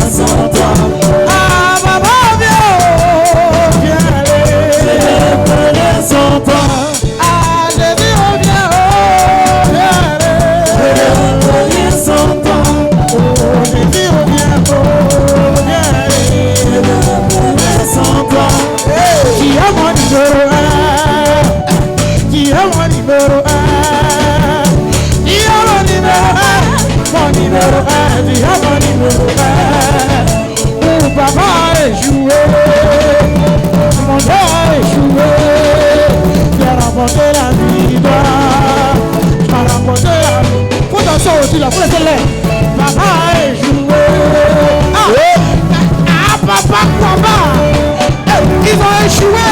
sans toi. Ah, maman, viens, viens aller. Je ne peux rien sans toi. Ah, Jésus, viens, oh, viens aller. Je ne peux rien sans toi. Oh, Jésus, viens, oh, viens aller. Je ne peux rien sans toi. Qui a mon numéro 1? Qui a mon numéro 1? Qui a mon numéro 1? Mon numéro 1, qui a mon numéro 1? Où papa a échoué, mon Dieu a échoué. Tu as remporté la victoire, tu as remporté la victoire. Faut danser aussi là, faut laisser l'air. Papa a échoué. Ah, papa, papa. Ils ont échoué,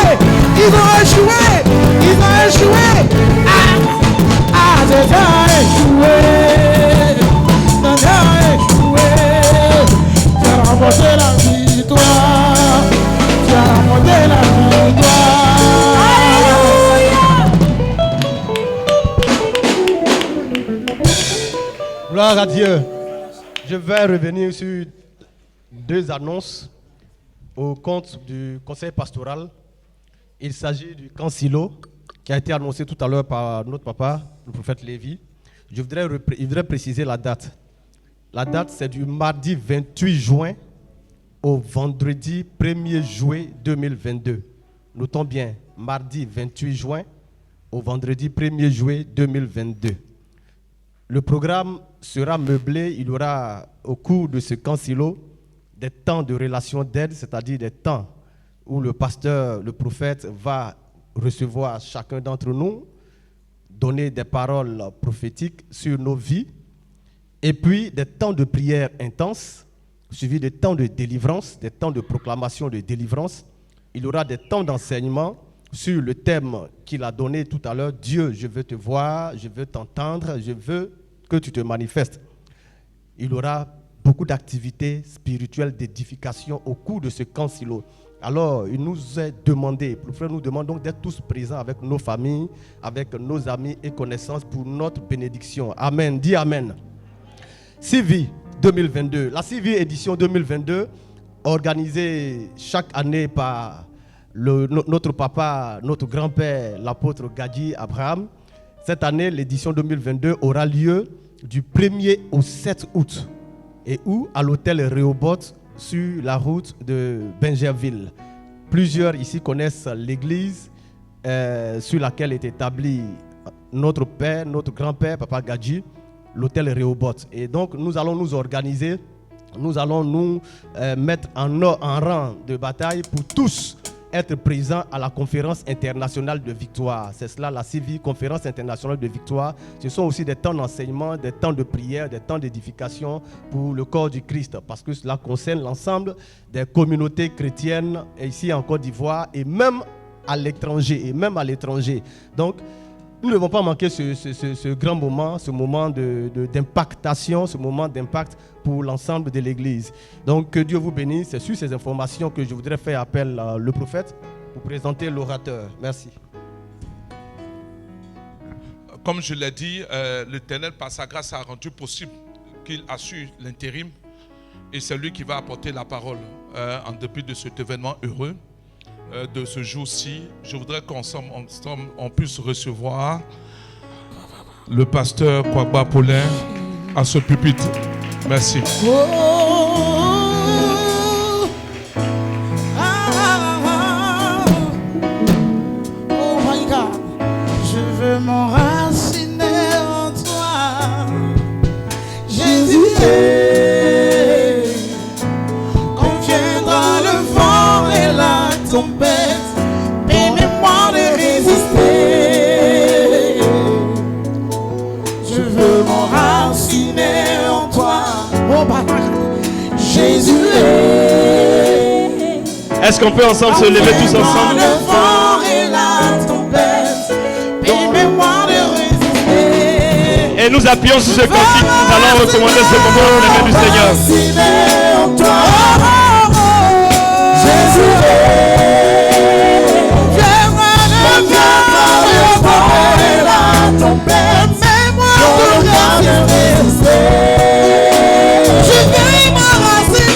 ils ont échoué, ils ont échoué. Ah, j'ai déjà échoué, j'ai déjà échoué. Tu as remporté la victoire, tu as remporté la victoire. Alléluia. Gloire à Dieu. Je vais revenir sur deux annonces au compte du conseil pastoral. Il s'agit du camp Silo qui a été annoncé tout à l'heure par notre papa, le prophète Lévi. Je voudrais préciser la date. La date, c'est du mardi 28 juin au vendredi 1er juillet 2022. Notons bien, mardi 28 juin au vendredi 1er juillet 2022. Le programme sera meublé. Il y aura au cours de ce camp Silo des temps de relation d'aide, c'est-à-dire des temps où le pasteur, le prophète va recevoir chacun d'entre nous, donner des paroles prophétiques sur nos vies, et puis des temps de prière intenses, suivis des temps de délivrance, des temps de proclamation de délivrance. Il y aura des temps d'enseignement sur le thème qu'il a donné tout à l'heure, Dieu, je veux te voir, je veux t'entendre, je veux que tu te manifestes. Il y aura beaucoup d'activités spirituelles d'édification au cours de ce camp Silo. Alors, il nous est demandé, le frère nous demande donc d'être tous présents avec nos familles, avec nos amis et connaissances pour notre bénédiction. Amen. Dis Amen. CV 2022. La CV édition 2022, organisée chaque année par notre papa, notre grand-père, l'apôtre Gadji Abraham. Cette année, l'édition 2022 aura lieu du 1er au 7 août. Et où? À l'hôtel Rehoboth sur la route de Benjerville. Plusieurs ici connaissent l'église sur laquelle est établi notre père, notre grand-père, Papa Gadji, l'hôtel Rehoboth. Et donc nous allons nous organiser, nous allons nous mettre en rang de bataille pour tous être présents à la conférence internationale de victoire. C'est cela la CIVI, conférence internationale de victoire. Ce sont aussi des temps d'enseignement, des temps de prière, des temps d'édification pour le corps du Christ, parce que cela concerne l'ensemble des communautés chrétiennes ici en Côte d'Ivoire et même à l'étranger. Donc, nous ne devons pas manquer ce grand moment, ce moment d'impactation, ce moment d'impact pour l'ensemble de l'Église. Donc, que Dieu vous bénisse. C'est sur ces informations que je voudrais faire appel à le prophète pour présenter l'orateur. Merci. Comme je l'ai dit, l'Éternel, par sa grâce, a rendu possible qu'il assure l'intérim. Et c'est lui qui va apporter la parole en dépit de cet événement heureux. De ce jour-ci, je voudrais qu'ensemble on puisse recevoir le pasteur Kwagba Paulin à ce pupitre. Merci. Oh my God, je veux m'enraciner en toi, Jésus. Quand viendra le vent et la tempête, permets-moi de résister. Je veux m'enraciner en toi, oh Jésus. Est-ce qu'on peut ensemble se lever tous ensemble? Le vent et la tempête, permets-moi de résister. Et nous appuyons sur ce cantique. Nous allons recommander ce moment au nom du Seigneur. En toi, Jésus. Viens-moi le vent et la tempête, permets-moi de résister. Je veux m'enraciner.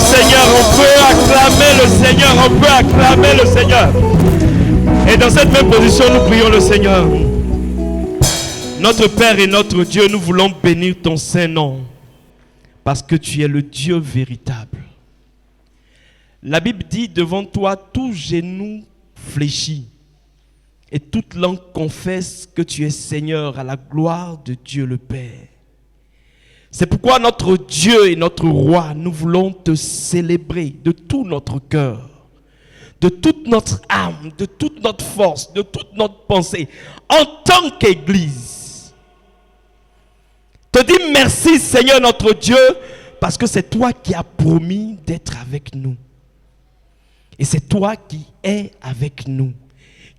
Seigneur, on peut acclamer le Seigneur, on peut acclamer le Seigneur. Et dans cette même position, nous prions le Seigneur. Notre Père et notre Dieu, nous voulons bénir ton Saint-Nom parce que tu es le Dieu véritable. La Bible dit, devant toi, tout genou fléchit et toute langue confesse que tu es Seigneur à la gloire de Dieu le Père. C'est pourquoi notre Dieu et notre Roi, nous voulons te célébrer de tout notre cœur, de toute notre âme, de toute notre force, de toute notre pensée, en tant qu'Église. Te dis merci Seigneur notre Dieu, parce que c'est toi qui as promis d'être avec nous. Et c'est toi qui es avec nous.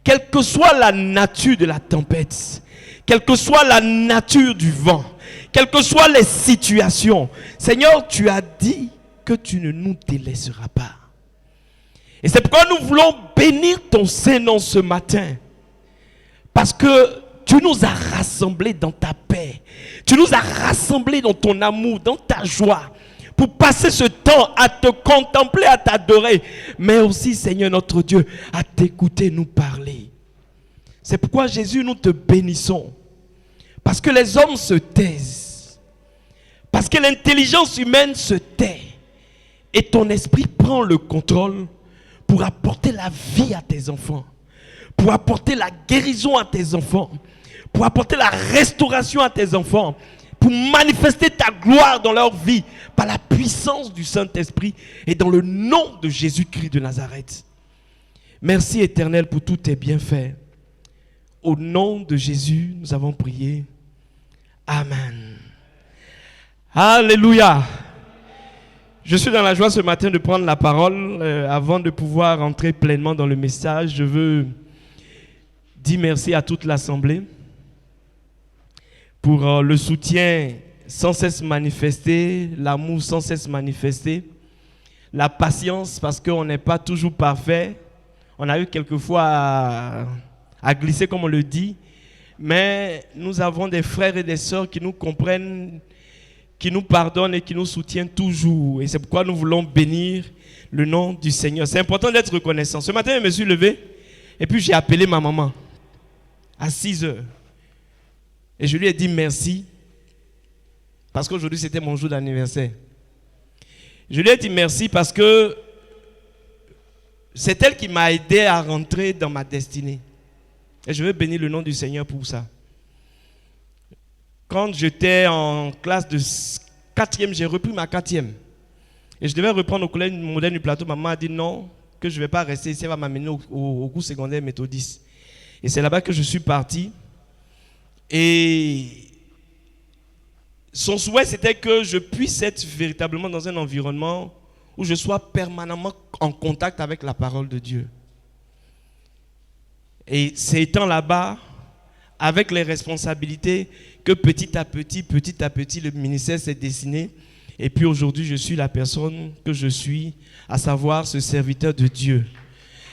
Quelle que soit la nature de la tempête, quelle que soit la nature du vent, quelles que soient les situations, Seigneur, tu as dit que tu ne nous délaisseras pas. Et c'est pourquoi nous voulons bénir ton Saint-Nom ce matin. Parce que tu nous as rassemblés dans ta paix. Tu nous as rassemblés dans ton amour, dans ta joie. Pour passer ce temps à te contempler, à t'adorer. Mais aussi, Seigneur notre Dieu, à t'écouter nous parler. C'est pourquoi Jésus, nous te bénissons. Parce que les hommes se taisent. Parce que l'intelligence humaine se tait. Et ton esprit prend le contrôle pour apporter la vie à tes enfants. Pour apporter la guérison à tes enfants. Pour apporter la restauration à tes enfants. Pour manifester ta gloire dans leur vie. Par la puissance du Saint-Esprit. Et dans le nom de Jésus-Christ de Nazareth. Merci Éternel pour tous tes bienfaits. Au nom de Jésus, nous avons prié. Amen. Alléluia. Je suis dans la joie ce matin de prendre la parole. Avant de pouvoir entrer pleinement dans le message, je veux dire merci à toute l'Assemblée pour le soutien sans cesse manifesté, l'amour sans cesse manifesté, la patience parce qu'on n'est pas toujours parfait. On a eu quelquefois à glisser comme on le dit, mais nous avons des frères et des sœurs qui nous comprennent, qui nous pardonnent et qui nous soutiennent toujours. Et c'est pourquoi nous voulons bénir le nom du Seigneur. C'est important d'être reconnaissant. Ce matin, je me suis levé et puis j'ai appelé ma maman à 6 heures. Et je lui ai dit merci parce qu'aujourd'hui c'était mon jour d'anniversaire. Je lui ai dit merci parce que c'est elle qui m'a aidé à rentrer dans ma destinée. Et je veux bénir le nom du Seigneur pour ça. Quand j'étais en classe de 4e, j'ai repris ma 4e. Et je devais reprendre au collège moderne du plateau. Maman a dit non, que je ne vais pas rester ici, elle va m'amener au cours secondaire méthodiste. Et c'est là-bas que je suis parti. Et son souhait, c'était que je puisse être véritablement dans un environnement où je sois permanemment en contact avec la parole de Dieu. Et c'est étant là-bas, avec les responsabilités, que petit à petit, le ministère s'est dessiné. Et puis aujourd'hui, je suis la personne que je suis, à savoir ce serviteur de Dieu.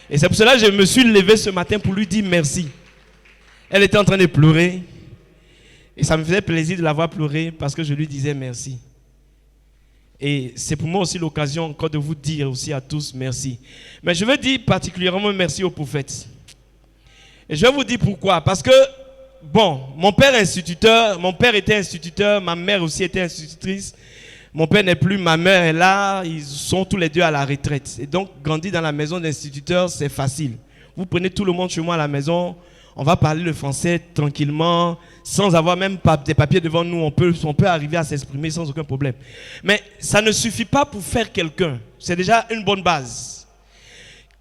Et c'est pour cela que je me suis levé ce matin pour lui dire merci. Elle était en train de pleurer. Et ça me faisait plaisir de la voir pleurer parce que je lui disais merci. Et c'est pour moi aussi l'occasion encore de vous dire aussi à tous merci. Mais je veux dire particulièrement merci au prophète. Et je vais vous dire pourquoi. Parce que, bon, mon père est instituteur, mon père était instituteur, ma mère aussi était institutrice. Mon père n'est plus, ma mère est là, ils sont tous les deux à la retraite. Et donc, grandir dans la maison d'instituteur, c'est facile. Vous prenez tout le monde chez moi à la maison, on va parler le français tranquillement, sans avoir même des papiers devant nous, on peut arriver à s'exprimer sans aucun problème. Mais ça ne suffit pas pour faire quelqu'un, c'est déjà une bonne base.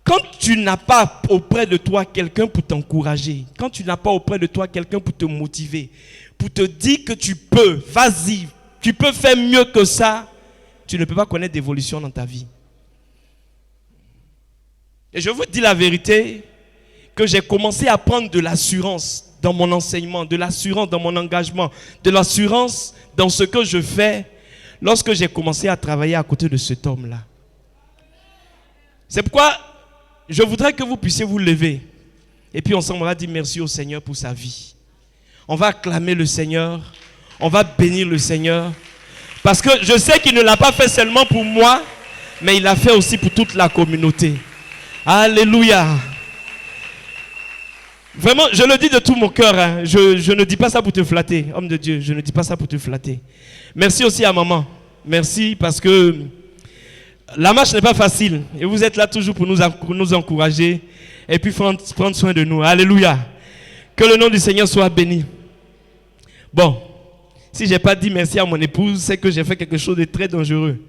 Quand tu n'as pas auprès de toi quelqu'un pour t'encourager, quand tu n'as pas auprès de toi quelqu'un pour te motiver, pour te dire que tu peux, vas-y, tu peux faire mieux que ça, tu ne peux pas connaître d'évolution dans ta vie. Et je vous dis la vérité, que j'ai commencé à prendre de l'assurance dans mon enseignement, de l'assurance dans mon engagement, de l'assurance dans ce que je fais lorsque j'ai commencé à travailler à côté de cet homme-là. C'est pourquoi je voudrais que vous puissiez vous lever et puis ensemble on va dire merci au Seigneur pour sa vie. On va acclamer le Seigneur, on va bénir le Seigneur parce que je sais qu'il ne l'a pas fait seulement pour moi, mais il l'a fait aussi pour toute la communauté. Alléluia. Vraiment, je le dis de tout mon cœur. Hein. Je ne dis pas ça pour te flatter, homme de Dieu. Je ne dis pas ça pour te flatter. Merci aussi à maman. Merci parce que la marche n'est pas facile. Et vous êtes là toujours pour nous encourager et puis prendre soin de nous. Alléluia. Que le nom du Seigneur soit béni. Bon, si je n'ai pas dit merci à mon épouse, c'est que j'ai fait quelque chose de très dangereux.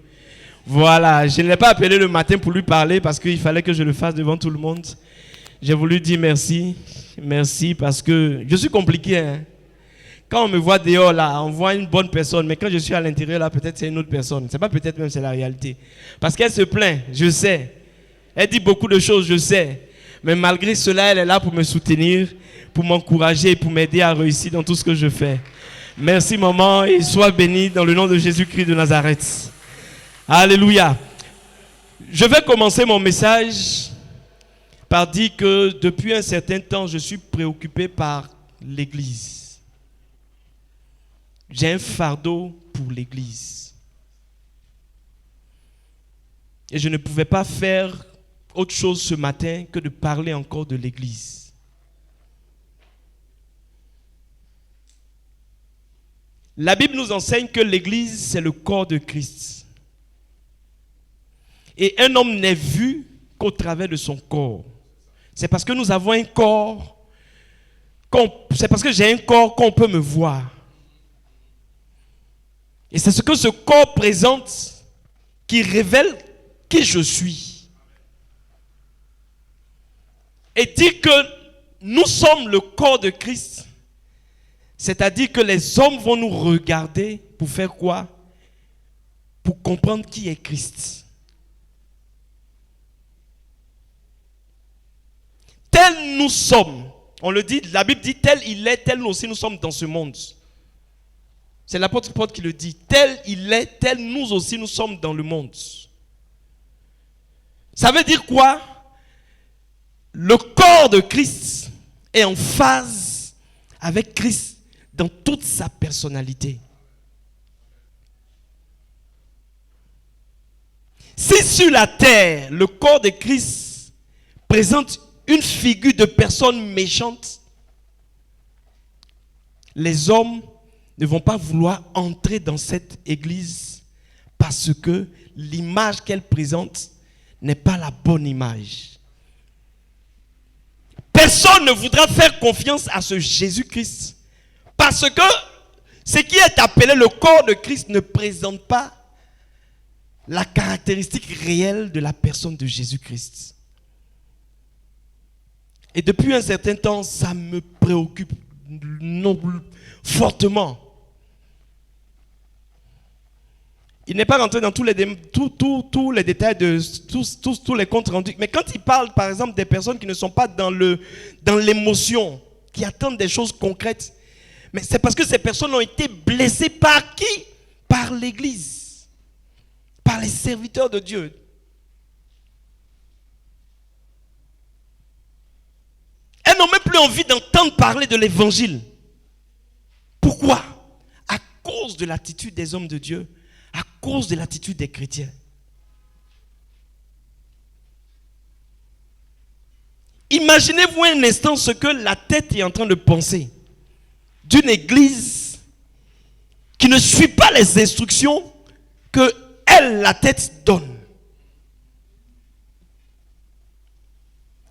Voilà, je ne l'ai pas appelé le matin pour lui parler parce qu'il fallait que je le fasse devant tout le monde. J'ai voulu dire merci. Merci parce que je suis compliqué. Hein. Quand on me voit dehors là, on voit une bonne personne. Mais quand je suis à l'intérieur là, peut-être c'est une autre personne. C'est pas peut-être même, c'est la réalité. Parce qu'elle se plaint, je sais. Elle dit beaucoup de choses, je sais. Mais malgré cela, elle est là pour me soutenir, pour m'encourager, pour m'aider à réussir dans tout ce que je fais. Merci maman et sois bénie dans le nom de Jésus-Christ de Nazareth. Alléluia. Je vais commencer mon message par dire que depuis un certain temps, je suis préoccupé par l'Église. J'ai un fardeau pour l'Église. Et je ne pouvais pas faire autre chose ce matin que de parler encore de l'Église. La Bible nous enseigne que l'Église, c'est le corps de Christ. Et un homme n'est vu qu'au travers de son corps. C'est parce que nous avons un corps, c'est parce que j'ai un corps qu'on peut me voir. Et c'est ce que ce corps présente qui révèle qui je suis. Et dire que nous sommes le corps de Christ, c'est-à-dire que les hommes vont nous regarder pour faire quoi? Pour comprendre qui est Christ. Tel nous sommes, on le dit, la Bible dit tel il est, tel nous aussi nous sommes dans ce monde. C'est l'apôtre Paul qui le dit, tel il est, tel nous aussi nous sommes dans le monde. Ça veut dire quoi? Le corps de Christ est en phase avec Christ dans toute sa personnalité. Si sur la terre, le corps de Christ présente une figure de personne méchante, les hommes ne vont pas vouloir entrer dans cette église parce que l'image qu'elle présente n'est pas la bonne image. Personne ne voudra faire confiance à ce Jésus-Christ parce que ce qui est appelé le corps de Christ ne présente pas la caractéristique réelle de la personne de Jésus-Christ. Et depuis un certain temps, ça me préoccupe fortement. Il n'est pas rentré dans tous les détails de tous les comptes rendus. Mais quand il parle, par exemple, des personnes qui ne sont pas dans l'émotion, qui attendent des choses concrètes, mais c'est parce que ces personnes ont été blessées par qui? Par l'Église, par les serviteurs de Dieu. Elles n'ont même plus envie d'entendre parler de l'évangile. Pourquoi? À cause de l'attitude des hommes de Dieu, à cause de l'attitude des chrétiens. Imaginez-vous un instant ce que la tête est en train de penser d'une église qui ne suit pas les instructions que elle, la tête, donne.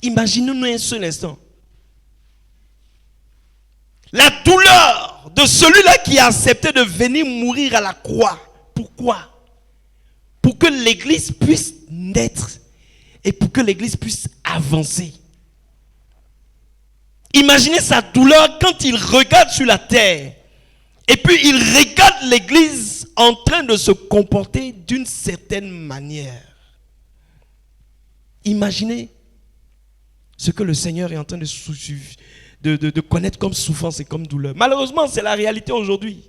Imaginez-nous un seul instant. La douleur de celui-là qui a accepté de venir mourir à la croix. Pourquoi? Pour que l'église puisse naître et pour que l'église puisse avancer. Imaginez sa douleur quand il regarde sur la terre et puis il regarde l'église en train de se comporter d'une certaine manière. Imaginez ce que le Seigneur est en train de connaître comme souffrance et comme douleur. Malheureusement, c'est la réalité aujourd'hui.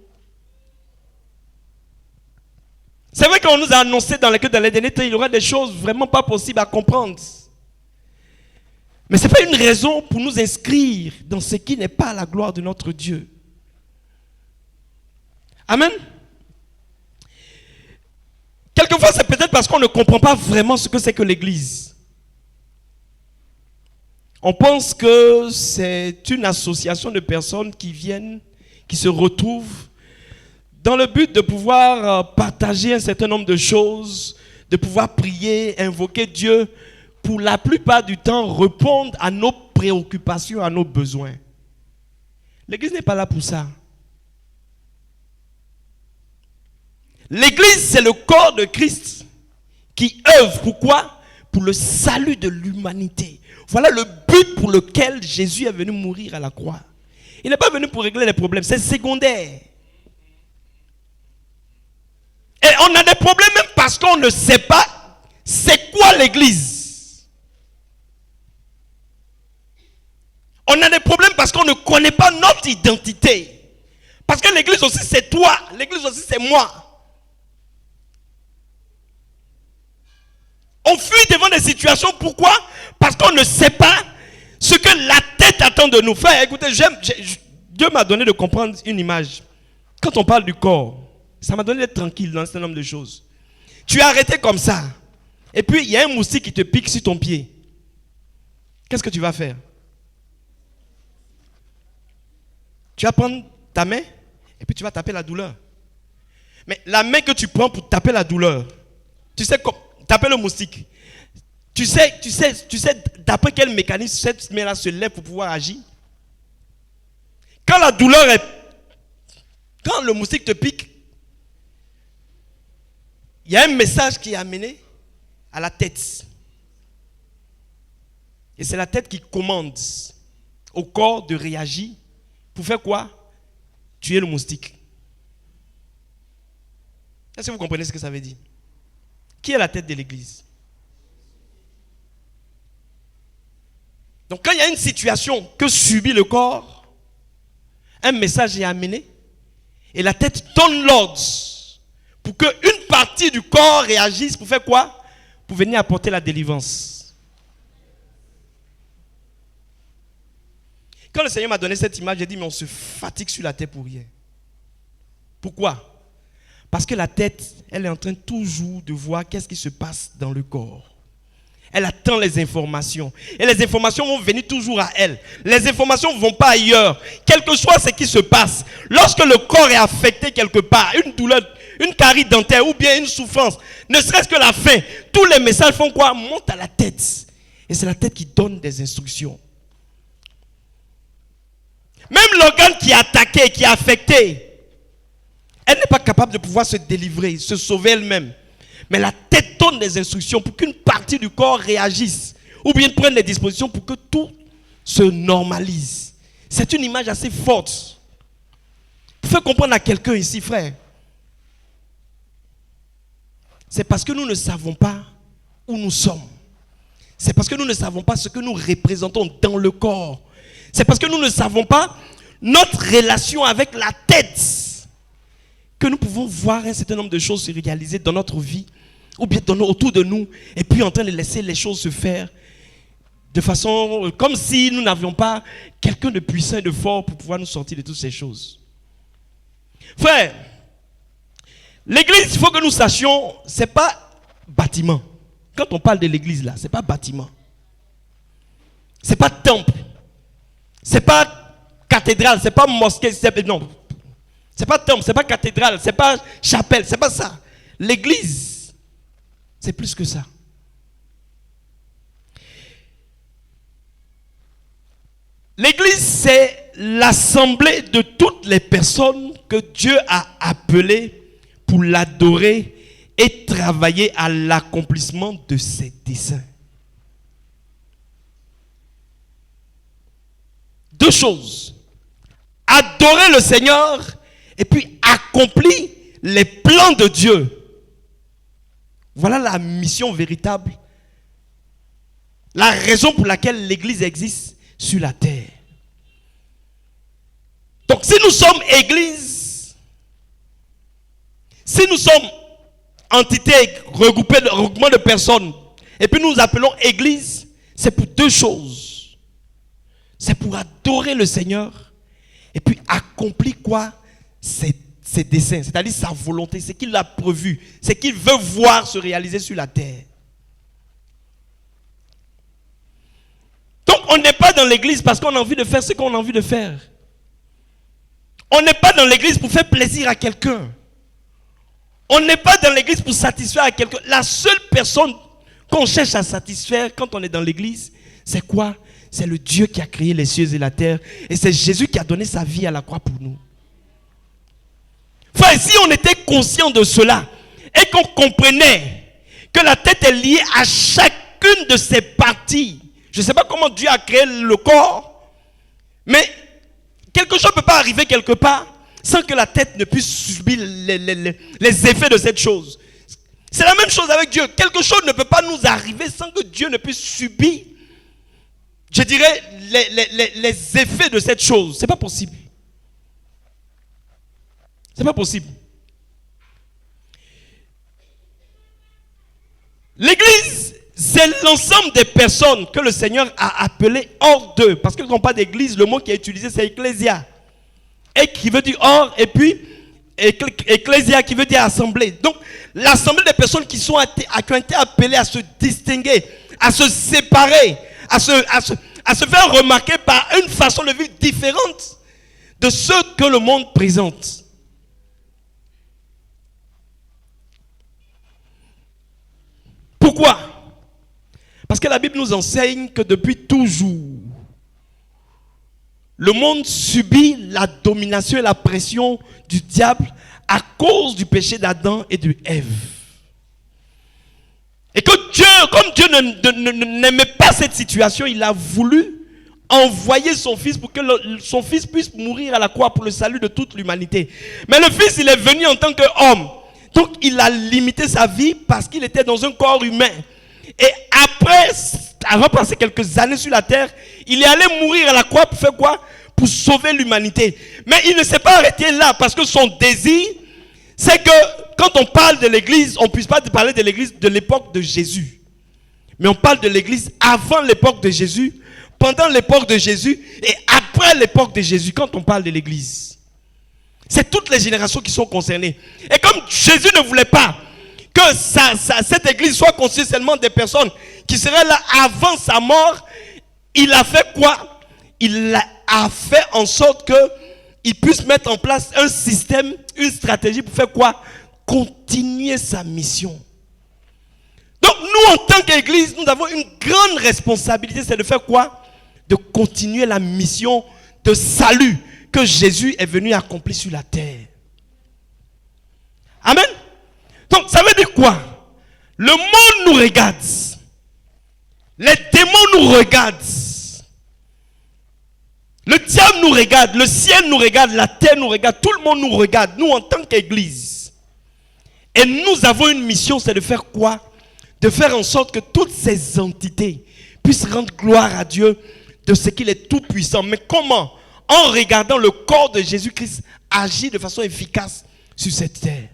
C'est vrai qu'on nous a annoncé dans les derniers temps, il y aura des choses vraiment pas possibles à comprendre. Mais ce n'est pas une raison pour nous inscrire dans ce qui n'est pas la gloire de notre Dieu. Amen. Quelquefois, c'est peut-être parce qu'on ne comprend pas vraiment ce que c'est que l'église. On pense que c'est une association de personnes qui viennent, qui se retrouvent dans le but de pouvoir partager un certain nombre de choses, de pouvoir prier, invoquer Dieu, pour la plupart du temps répondre à nos préoccupations, à nos besoins. L'église n'est pas là pour ça. L'église, c'est le corps de Christ qui œuvre. Pourquoi? Pour le salut de l'humanité. Voilà le but pour lequel Jésus est venu mourir à la croix. Il n'est pas venu pour régler les problèmes, c'est secondaire. Et on a des problèmes même parce qu'on ne sait pas c'est quoi l'église. On a des problèmes parce qu'on ne connaît pas notre identité. Parce que l'église aussi c'est toi, l'église aussi c'est moi. On fuit devant des situations, pourquoi? Parce qu'on ne sait pas ce que la tête attend de nous. Frère, écoutez, Dieu m'a donné de comprendre une image. Quand on parle du corps, ça m'a donné d'être tranquille dans un certain nombre de choses. Tu es arrêté comme ça. Et puis, il y a un moustique qui te pique sur ton pied. Qu'est-ce que tu vas faire? Tu vas prendre ta main et puis tu vas taper la douleur. Mais la main que tu prends pour taper la douleur, tu sais comme taper le moustique. Tu sais d'après quel mécanisme cette main-là se lève pour pouvoir agir. Quand la douleur est... Quand le moustique te pique, il y a un message qui est amené à la tête. Et c'est la tête qui commande au corps de réagir. Pour faire quoi? Tuer le moustique. Est-ce que vous comprenez ce que ça veut dire? Qui est la tête de l'église? Donc quand il y a une situation que subit le corps, un message est amené et la tête donne l'ordre pour qu'une partie du corps réagisse pour faire quoi? Pour venir apporter la délivrance. Quand le Seigneur m'a donné cette image, j'ai dit mais on se fatigue sur la tête pour rien. Pourquoi? Parce que la tête, elle est en train toujours de voir qu'est-ce qui se passe dans le corps. Elle attend les informations. Et les informations vont venir toujours à elle. Les informations ne vont pas ailleurs. Quel que soit ce qui se passe. Lorsque le corps est affecté quelque part, une douleur, une carie dentaire ou bien une souffrance, ne serait-ce que la faim, tous les messages font quoi? Montent à la tête. Et c'est la tête qui donne des instructions. Même l'organe qui est attaqué, qui est affecté, elle n'est pas capable de pouvoir se délivrer, se sauver elle-même. Mais la tête donne des instructions pour qu'une partie du corps réagisse ou bien prenne des dispositions pour que tout se normalise. C'est une image assez forte. Pour faire comprendre à quelqu'un ici, frère, c'est parce que nous ne savons pas où nous sommes. C'est parce que nous ne savons pas ce que nous représentons dans le corps. C'est parce que nous ne savons pas notre relation avec la tête que nous pouvons voir un certain nombre de choses se réaliser dans notre vie ou bien autour de nous et puis en train de laisser les choses se faire de façon comme si nous n'avions pas quelqu'un de puissant et de fort pour pouvoir nous sortir de toutes ces choses. Frère, l'église, il faut que nous sachions, c'est pas bâtiment. Quand on parle de l'église là, c'est pas bâtiment. C'est pas temple. C'est pas cathédrale, c'est pas mosquée, non. C'est pas temple, c'est pas cathédrale, c'est pas chapelle, c'est pas ça. L'église, c'est plus que ça. L'église, c'est l'assemblée de toutes les personnes que Dieu a appelées pour l'adorer et travailler à l'accomplissement de ses desseins. Deux choses. Adorer le Seigneur et puis accomplir les plans de Dieu. Voilà la mission véritable. La raison pour laquelle l'église existe sur la terre. Donc si nous sommes église, si nous sommes entité regroupement de personnes, et puis nous appelons église, c'est pour deux choses. C'est pour adorer le Seigneur, et puis accomplir quoi? Ses ses desseins, c'est-à-dire sa volonté, ce qu'il a prévu, ce qu'il veut voir se réaliser sur la terre. Donc on n'est pas dans l'église parce qu'on a envie de faire ce qu'on a envie de faire. On n'est pas dans l'église pour faire plaisir à quelqu'un. On n'est pas dans l'église pour satisfaire à quelqu'un. La seule personne qu'on cherche à satisfaire quand on est dans l'église, c'est quoi? C'est le Dieu qui a créé les cieux et la terre. Et c'est Jésus qui a donné sa vie à la croix pour nous. Enfin, si on était conscient de cela et qu'on comprenait que la tête est liée à chacune de ses parties, je ne sais pas comment Dieu a créé le corps, mais quelque chose ne peut pas arriver quelque part sans que la tête ne puisse subir les effets de cette chose. C'est la même chose avec Dieu. Quelque chose ne peut pas nous arriver sans que Dieu ne puisse subir, je dirais, les effets de cette chose. Ce n'est pas possible. C'est pas possible. L'église, c'est l'ensemble des personnes que le Seigneur a appelées hors d'eux. Parce que quand on parle d'église, le mot qui est utilisé, c'est ecclésia. Et qui veut dire hors, et puis ecclésia qui veut dire assemblée. Donc, l'assemblée des personnes qui ont été appelées à se distinguer, à se séparer, à se faire remarquer par une façon de vivre différente de ce que le monde présente. Pourquoi? Parce que la Bible nous enseigne que depuis toujours, le monde subit la domination et la pression du diable à cause du péché d'Adam et de Ève. Et que Dieu, comme Dieu n'aimait pas cette situation, il a voulu envoyer son fils pour que son fils puisse mourir à la croix pour le salut de toute l'humanité. Mais le fils, il est venu en tant qu'homme. Donc il a limité sa vie parce qu'il était dans un corps humain. Et après avoir passé quelques années sur la terre, il est allé mourir à la croix pour faire quoi? Pour sauver l'humanité. Mais il ne s'est pas arrêté là parce que son désir, c'est que quand on parle de l'église, on ne puisse pas parler de l'église de l'époque de Jésus. Mais on parle de l'église avant l'époque de Jésus, pendant l'époque de Jésus et après l'époque de Jésus quand on parle de l'église. C'est toutes les générations qui sont concernées. Et comme Jésus ne voulait pas que cette église soit constituée seulement des personnes qui seraient là avant sa mort, il a fait quoi? Il a fait en sorte qu'il puisse mettre en place un système, une stratégie pour faire quoi? Continuer sa mission. Donc nous, en tant qu'église, nous avons une grande responsabilité, c'est de faire quoi? De continuer la mission de salut que Jésus est venu accomplir sur la terre. Amen. Donc ça veut dire quoi? Le monde nous regarde. Les démons nous regardent. Le diable nous regarde. Le ciel nous regarde. La terre nous regarde. Tout le monde nous regarde. Nous en tant qu'église. Et nous avons une mission, c'est de faire quoi? De faire en sorte que toutes ces entités puissent rendre gloire à Dieu de ce qu'il est tout puissant. Mais comment? En regardant le corps de Jésus-Christ agir de façon efficace sur cette terre.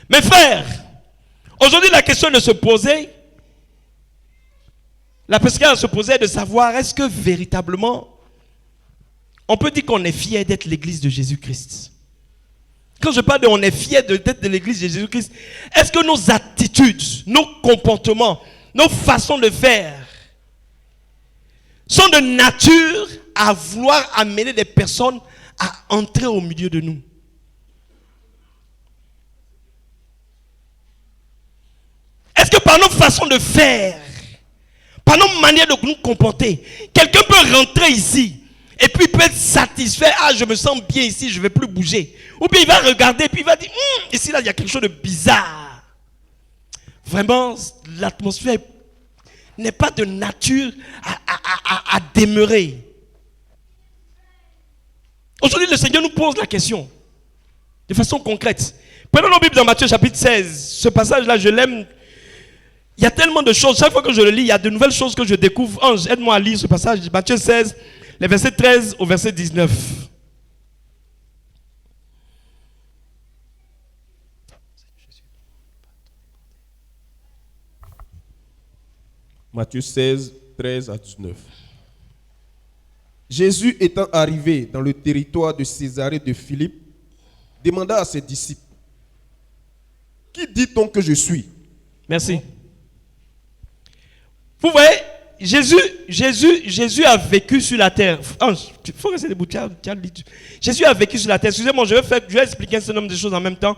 Mes frères, aujourd'hui la question de se poser, la question de se poser est de savoir est-ce que véritablement on peut dire qu'on est fier d'être l'église de Jésus-Christ. Quand je parle de on est fier d'être de l'église de Jésus-Christ, est-ce que nos attitudes, nos comportements, nos façons de faire sont de nature à vouloir amener des personnes à entrer au milieu de nous? Est-ce que par nos façons de faire, par nos manières de nous comporter, quelqu'un peut rentrer ici et puis peut être satisfait? Ah, je me sens bien ici, je ne vais plus bouger. Ou bien il va regarder et puis il va dire, ici là, il y a quelque chose de bizarre. Vraiment, l'atmosphère n'est pas de nature à demeurer. Aujourd'hui, le Seigneur nous pose la question de façon concrète. Prenons nos Bibles dans Matthieu chapitre 16. Ce passage-là, je l'aime. Il y a tellement de choses. Chaque fois que je le lis, il y a de nouvelles choses que je découvre. Ange, aide-moi à lire ce passage. Matthieu 16, les versets 13 au verset 19. Matthieu 16, 13 à 19. Jésus étant arrivé dans le territoire de Césarée de Philippe, demanda à ses disciples, qui dit-on que je suis? Merci. Vous voyez, Jésus a vécu sur la terre. Il faut rester debout. Jésus a vécu sur la terre. Excusez-moi, je vais expliquer un certain nombre de choses en même temps.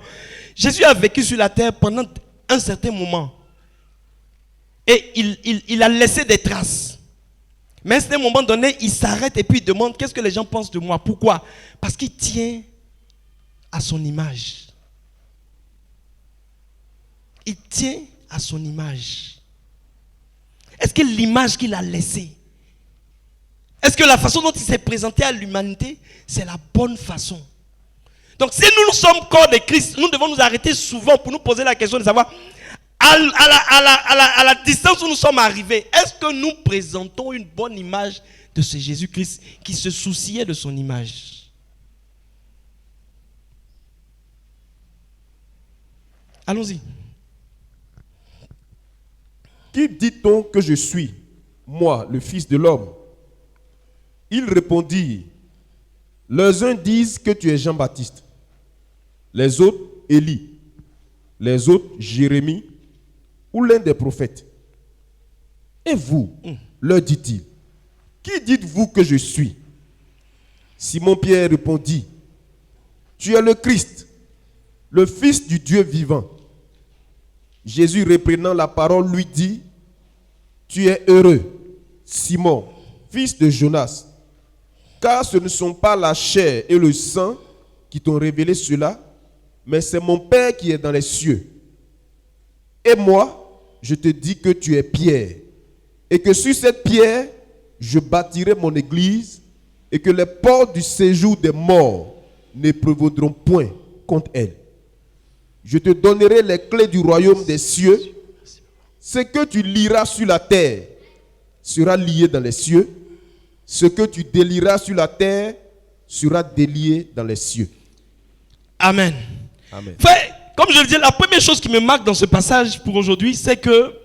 Jésus a vécu sur la terre pendant un certain moment. Et il a laissé des traces. Mais à un moment donné, il s'arrête et puis il demande qu'est-ce que les gens pensent de moi. Pourquoi? Parce qu'il tient à son image. Il tient à son image. Est-ce que l'image qu'il a laissée, est-ce que la façon dont il s'est présenté à l'humanité, c'est la bonne façon? Donc si nous sommes corps de Christ, nous devons nous arrêter souvent pour nous poser la question de savoir, à la distance où nous sommes arrivés, est-ce que nous présentons une bonne image de ce Jésus-Christ qui se souciait de son image? Allons-y. Qui dit-on que je suis, moi, le Fils de l'homme? Il répondit, les uns disent que tu es Jean-Baptiste, les autres Élie, les autres Jérémie ou l'un des prophètes. Et vous, leur dit-il, qui dites-vous que je suis? Simon-Pierre répondit, tu es le Christ, le Fils du Dieu vivant. Jésus, reprenant la parole, lui dit, tu es heureux, Simon, fils de Jonas, car ce ne sont pas la chair et le sang qui t'ont révélé cela, mais c'est mon Père qui est dans les cieux. Et moi, je te dis que tu es Pierre, et que sur cette pierre, je bâtirai mon église, et que les portes du séjour des morts ne prévaudront point contre elle. Je te donnerai les clés du royaume des cieux. Ce que tu lieras sur la terre sera lié dans les cieux. Ce que tu délieras sur la terre sera délié dans les cieux. Amen. Amen. Comme je le disais, la première chose qui me marque dans ce passage pour aujourd'hui, c'est que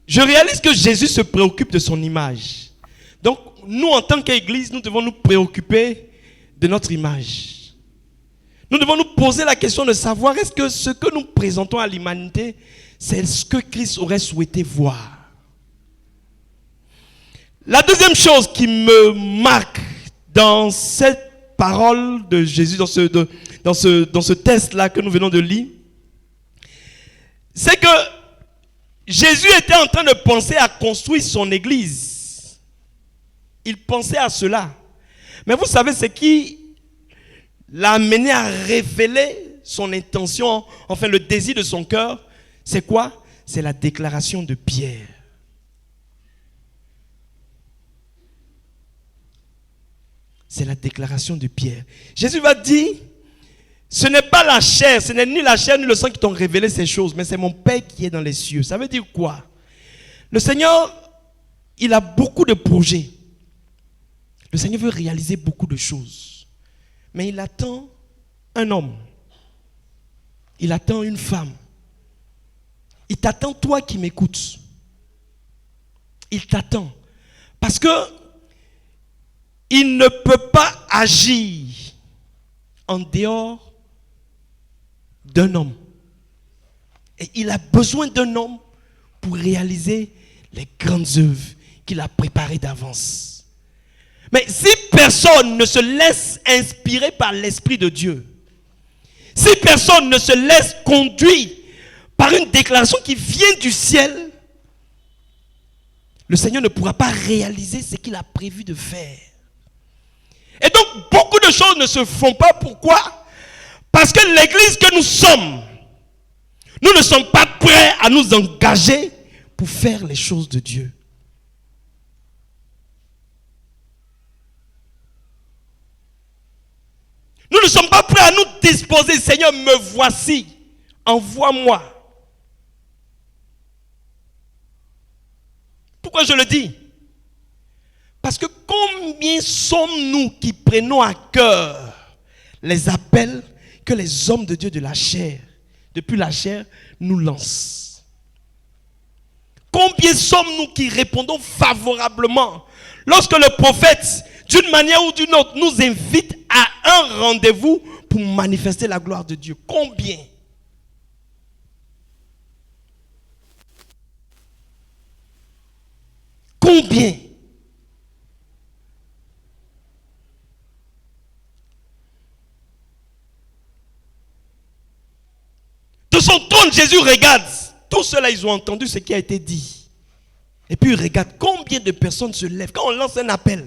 je réalise que Jésus se préoccupe de son image. Donc, nous, en tant qu'Église, nous devons nous préoccuper de notre image. Nous devons nous poser la question de savoir est-ce que ce que nous présentons à l'humanité, c'est ce que Christ aurait souhaité voir. La deuxième chose qui me marque dans cette parole de Jésus, dans ce texte-là que nous venons de lire, c'est que Jésus était en train de penser à construire son église. Il pensait à cela. Mais vous savez ce qui l'a amené à révéler son intention, enfin le désir de son cœur, c'est quoi? C'est la déclaration de Pierre. C'est la déclaration de Pierre. Jésus va dire, ce n'est pas la chair, ce n'est ni la chair ni le sang qui t'ont révélé ces choses, mais c'est mon Père qui est dans les cieux. Ça veut dire quoi? Le Seigneur, il a beaucoup de projets. Le Seigneur veut réaliser beaucoup de choses. Mais il attend un homme. Il attend une femme. Il t'attend, toi qui m'écoutes. Il t'attend. Parce que il ne peut pas agir en dehors d'un homme. Et il a besoin d'un homme pour réaliser les grandes œuvres qu'il a préparées d'avance. Mais si personne ne se laisse inspirer par l'Esprit de Dieu, si personne ne se laisse conduire par une déclaration qui vient du ciel, le Seigneur ne pourra pas réaliser ce qu'il a prévu de faire. Et donc, beaucoup de choses ne se font pas. Pourquoi? Parce que l'église que nous sommes, nous ne sommes pas prêts à nous engager pour faire les choses de Dieu. Nous ne sommes pas prêts à nous disposer. Seigneur, me voici. Envoie-moi. Pourquoi je le dis? Parce que combien sommes-nous qui prenons à cœur les appels que les hommes de Dieu de la chair, depuis la chair, nous lancent? Combien sommes-nous qui répondons favorablement lorsque le prophète, d'une manière ou d'une autre, nous invite à un rendez-vous pour manifester la gloire de Dieu. Combien? Combien? De son trône, Jésus regarde. Tous ceux-là, ils ont entendu ce qui a été dit. Et puis, il regarde combien de personnes se lèvent. Quand on lance un appel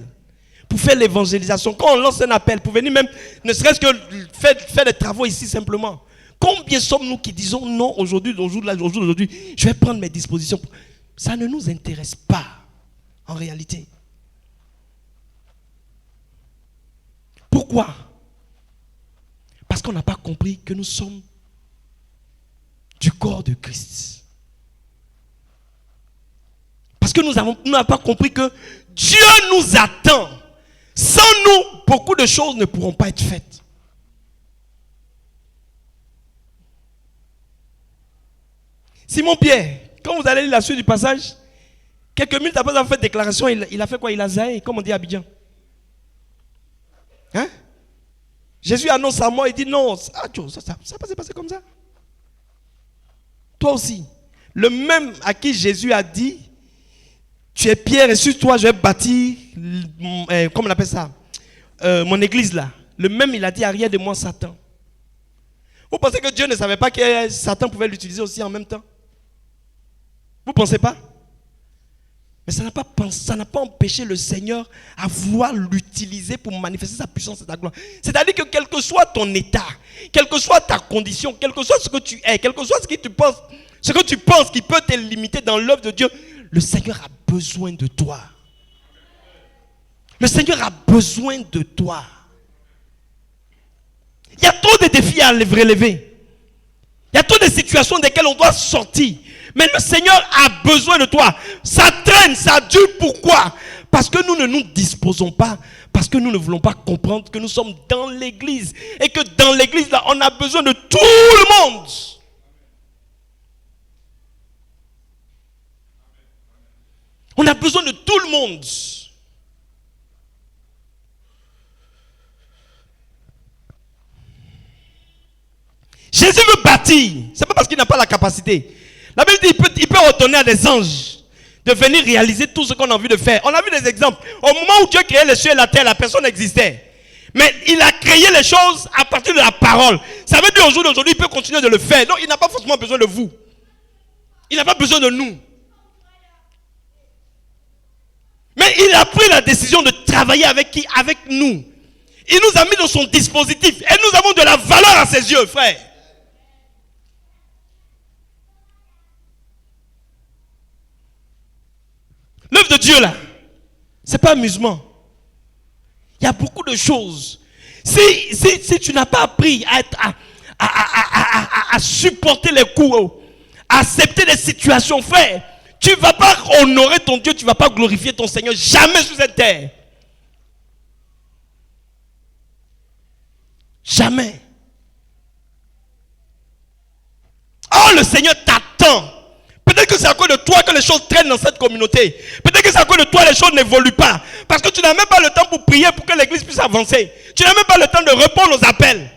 pour faire l'évangélisation, quand on lance un appel pour venir même, ne serait-ce que faire des travaux ici simplement. Combien sommes-nous qui disons non aujourd'hui, je vais prendre mes dispositions. Ça ne nous intéresse pas, en réalité. Pourquoi? Parce qu'on n'a pas compris que nous sommes du corps de Christ. Parce que nous n'avons pas compris que Dieu nous attend. Sans nous, beaucoup de choses ne pourront pas être faites. Simon-Pierre, quand vous allez lire la suite du passage, quelques minutes après avoir fait déclaration, il a fait quoi? Il a zaï, comme on dit à Abidjan. Hein? Jésus annonce sa mort, il dit non, ça va se passer comme ça. Toi aussi, le même à qui Jésus a dit, tu es Pierre et sur toi je vais bâtir, comment on appelle ça, mon église là. Le même il a dit, arrière de moi Satan. Vous pensez que Dieu ne savait pas que Satan pouvait l'utiliser aussi en même temps? Vous ne pensez pas? Mais ça n'a pas empêché le Seigneur à vouloir l'utiliser pour manifester sa puissance et sa gloire. C'est-à-dire que quel que soit ton état, quelle que soit ta condition, quel que soit ce que tu es, quel que soit ce que tu penses qui peut te limiter dans l'œuvre de Dieu, le Seigneur a besoin de toi. Le Seigneur a besoin de toi. Il y a trop de défis à relever. Il y a trop de situations desquelles on doit sortir. Mais le Seigneur a besoin de toi. Ça traîne, ça dure. Pourquoi? Parce que nous ne nous disposons pas. Parce que nous ne voulons pas comprendre que nous sommes dans l'église. Et que dans l'église, là, on a besoin de tout le monde. On a besoin de tout le monde. Jésus veut bâtir. Ce n'est pas parce qu'il n'a pas la capacité. La Bible dit qu'il peut ordonner à des anges de venir réaliser tout ce qu'on a envie de faire. On a vu des exemples. Au moment où Dieu créait les cieux et la terre, la personne existait. Mais il a créé les choses à partir de la parole. Ça veut dire au jour d'aujourd'hui, il peut continuer de le faire. Donc il n'a pas forcément besoin de vous. Il n'a pas besoin de nous. Mais il a pris la décision de travailler avec qui? Avec nous. Il nous a mis dans son dispositif. Et nous avons de la valeur à ses yeux, frère. L'œuvre de Dieu là, c'est pas amusement. Il y a beaucoup de choses. Si tu n'as pas appris à supporter les coups, à accepter les situations, frère, tu ne vas pas honorer ton Dieu, tu ne vas pas glorifier ton Seigneur jamais sur cette terre. Jamais. Oh, le Seigneur t'attend. Peut-être que c'est à cause de toi que les choses traînent dans cette communauté. Peut-être que c'est à cause de toi que les choses n'évoluent pas. Parce que tu n'as même pas le temps pour prier pour que l'église puisse avancer. Tu n'as même pas le temps de répondre aux appels.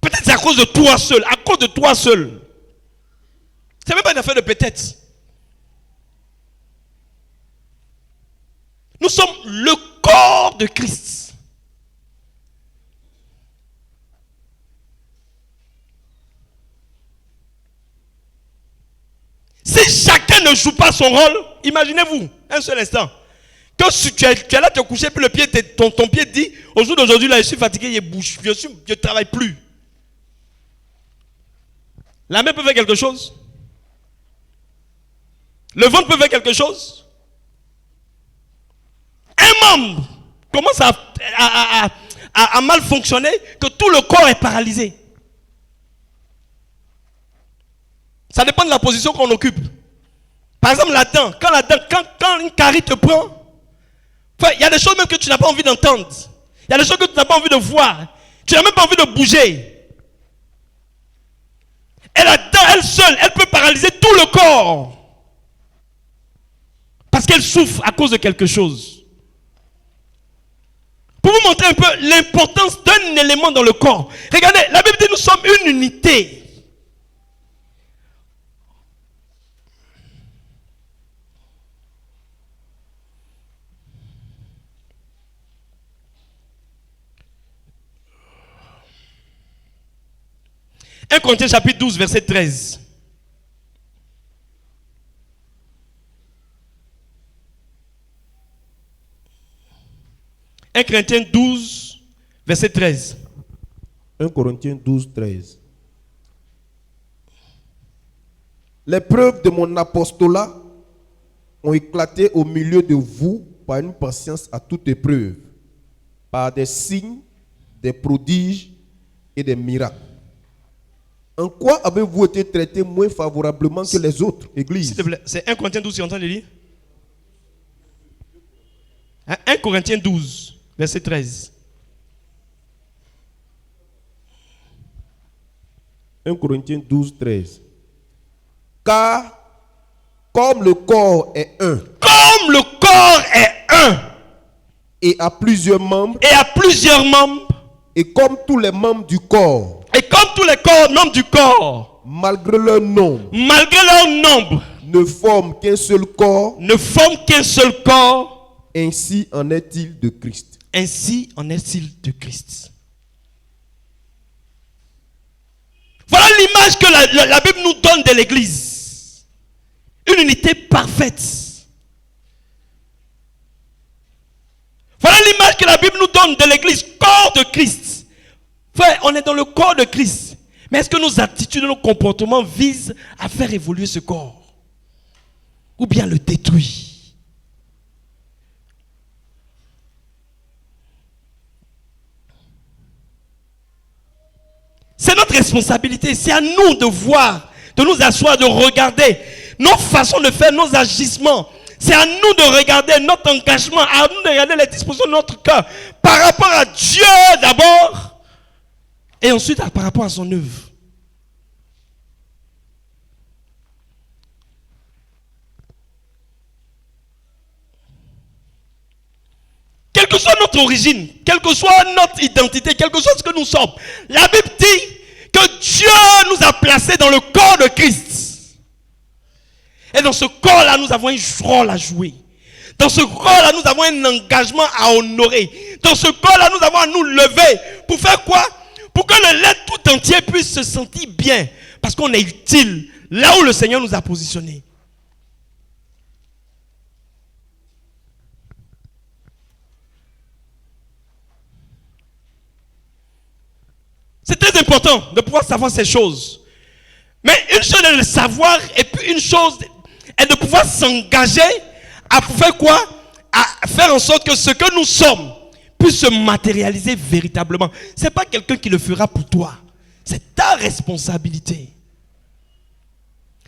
Peut-être que c'est à cause de toi seul. À cause de toi seul. C'est même pas une affaire de peut-être. Nous sommes le corps de Christ. Si chacun ne joue pas son rôle, imaginez-vous, un seul instant, que tu es là te coucher, puis le pied, ton pied dit, au jour d'aujourd'hui, là, je suis fatigué, je ne travaille plus. La main peut faire quelque chose. Le ventre peut faire quelque chose. Un membre commence à mal fonctionner, que tout le corps est paralysé. Ça dépend de la position qu'on occupe. Par exemple, la dent. Quand une carie te prend, il y a des choses même que tu n'as pas envie d'entendre. Il y a des choses que tu n'as pas envie de voir. Tu n'as même pas envie de bouger. Et la dent, elle seule, elle peut paralyser tout le corps. Parce qu'elle souffre à cause de quelque chose. Pour vous montrer un peu l'importance d'un élément dans le corps. Regardez, la Bible dit nous sommes une unité. « 1 Corinthiens chapitre 12, verset 13. » 1 Corinthiens 12, verset 13. 1 Corinthiens 12, 13. Les preuves de mon apostolat ont éclaté au milieu de vous par une patience à toute épreuve, par des signes, des prodiges et des miracles. En quoi avez-vous été traité moins favorablement que les autres églises? S'il te plaît, c'est 1 Corinthiens 12, tu es en train de lire? 1 Corinthiens 12, verset 13. 1 Corinthiens 12, 13. Car comme le corps est un, Comme le corps est un et a plusieurs membres, et a plusieurs membres, et comme tous les membres du corps, et comme tous les corps, membres du corps, malgré leur nombre, malgré leur nombre, ne forment qu'un seul corps, ne forment qu'un seul corps, ainsi en est-il de Christ. ainsi en est-il de Christ. Voilà l'image que la Bible nous donne de l'Église. Une unité parfaite. Voilà l'image que la Bible nous donne de l'Église, corps de Christ. Frère, on est dans le corps de Christ. Mais est-ce que nos attitudes et nos comportements visent à faire évoluer ce corps? Ou bien le détruire? C'est notre responsabilité. C'est à nous de voir, de nous asseoir, de regarder nos façons de faire, nos agissements. C'est à nous de regarder notre engagement, à nous de regarder les dispositions de notre cœur par rapport à Dieu d'abord et ensuite par rapport à son œuvre. Quelle que soit notre origine, quelle que soit notre identité, quel que soit ce que nous sommes, la Bible dit que Dieu nous a placés dans le corps de Christ. Et dans ce corps-là, nous avons un rôle à jouer. Dans ce corps-là, nous avons un engagement à honorer. Dans ce corps-là, nous avons à nous lever. Pour faire quoi? Pour que le l'être tout entier puisse se sentir bien. Parce qu'on est utile là où le Seigneur nous a positionnés. C'est très important de pouvoir savoir ces choses. Mais une chose est de le savoir et puis une chose est de pouvoir s'engager à faire quoi? À faire en sorte que ce que nous sommes puisse se matérialiser véritablement. Ce n'est pas quelqu'un qui le fera pour toi. C'est ta responsabilité.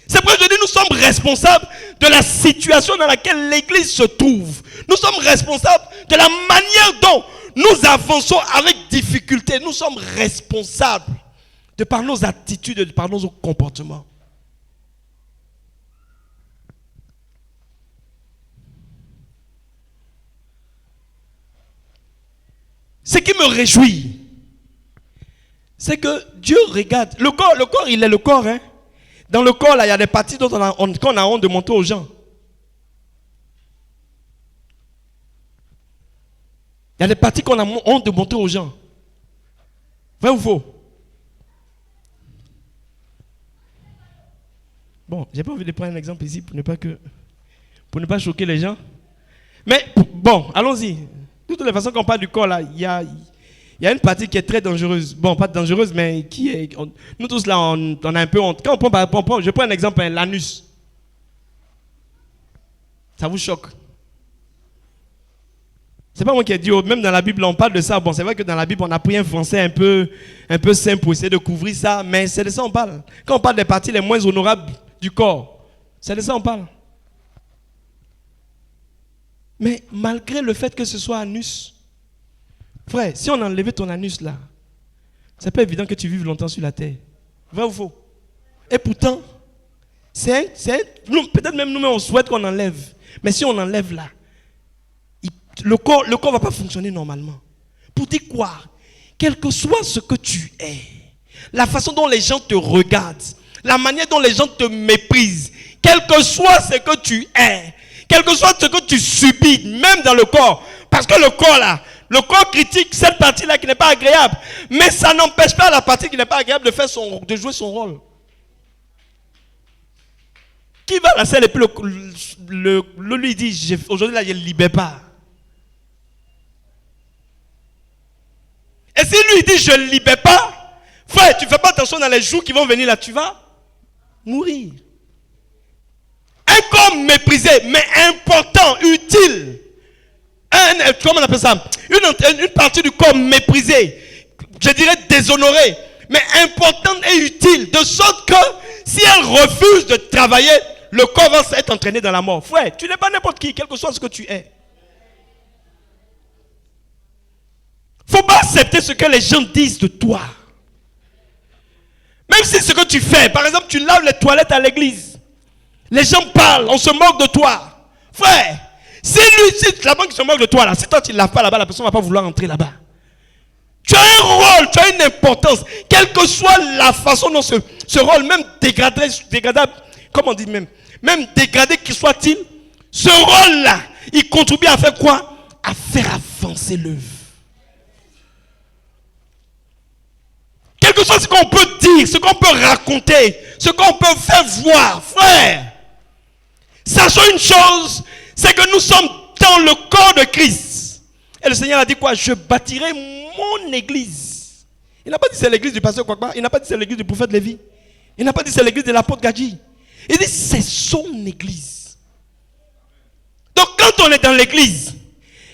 C'est pourquoi je dis nous sommes responsables de la situation dans laquelle l'Église se trouve. Nous sommes responsables de la manière dont nous avançons avec difficulté. Nous sommes responsables de par nos attitudes, de par nos comportements. Ce qui me réjouit, c'est que Dieu regarde. Le corps, il est le corps. Hein? Dans le corps, là, il y a des parties dont on a honte de montrer aux gens. Il y a des parties qu'on a honte de montrer aux gens. Vrai ou faux? Bon, j'ai pas envie de prendre un exemple ici pour ne pas choquer les gens. Mais bon, allons-y. De toutes les façons qu'on parle du corps là, il y a une partie qui est très dangereuse. Bon, pas dangereuse, mais qui est... nous tous là, on a un peu honte. Quand je prends un exemple, l'anus. Ça vous choque? C'est pas moi qui ai dit, même dans la Bible, on parle de ça. Bon, c'est vrai que dans la Bible, on a pris un français un peu simple pour essayer de couvrir ça, mais c'est de ça qu'on parle. Quand on parle des parties les moins honorables du corps, c'est de ça qu'on parle. Mais malgré le fait que ce soit anus, frère, si on enlevait ton anus là, c'est pas évident que tu vives longtemps sur la terre. Vrai ou faux? Et pourtant, peut-être même nous-mêmes on souhaite qu'on enlève. Mais si on enlève là, le corps ne va pas fonctionner normalement. pour dire quoi? Quel que soit ce que tu es, la façon dont les gens te regardent, la manière dont les gens te méprisent, quel que soit ce que tu es, quel que soit ce que tu subis, même dans le corps, parce que le corps là, le corps critique cette partie-là qui n'est pas agréable, mais ça n'empêche pas la partie qui n'est pas agréable de jouer son rôle. Qui va à la selle et puis le lui dit, aujourd'hui là, je ne le libère pas. Et si lui dit, je ne le libère pas, frère, tu ne fais pas attention dans les jours qui vont venir là, tu vas mourir. Un corps méprisé, mais important, utile. Comment on appelle ça? Une partie du corps méprisée, je dirais déshonorée, mais importante et utile, de sorte que si elle refuse de travailler, le corps va être entraîné dans la mort. Frère, tu n'es pas n'importe qui, quel que soit ce que tu es. Il ne faut pas accepter ce que les gens disent de toi. Même si ce que tu fais, par exemple, tu laves les toilettes à l'église, les gens parlent, on se moque de toi. Frère, si la banque se moque de toi, là, si toi tu ne laves pas là-bas, la personne ne va pas vouloir entrer là-bas. Tu as un rôle, tu as une importance. Quelle que soit la façon dont ce rôle, même dégradable, comment on dit même dégradé qu'il soit-il, ce rôle-là, il contribue à faire quoi? À faire avancer l'œuvre. Quel que soit ce qu'on peut dire, ce qu'on peut raconter, ce qu'on peut faire voir, frère, sachons une chose, c'est que nous sommes dans le corps de Christ. Et le Seigneur a dit quoi? Je bâtirai mon église. Il n'a pas dit c'est l'église du pasteur Kwakba. Il n'a pas dit c'est l'église du prophète Lévi. Il n'a pas dit c'est l'église de l'apôtre Gadji. Il dit c'est son église. Donc quand on est dans l'église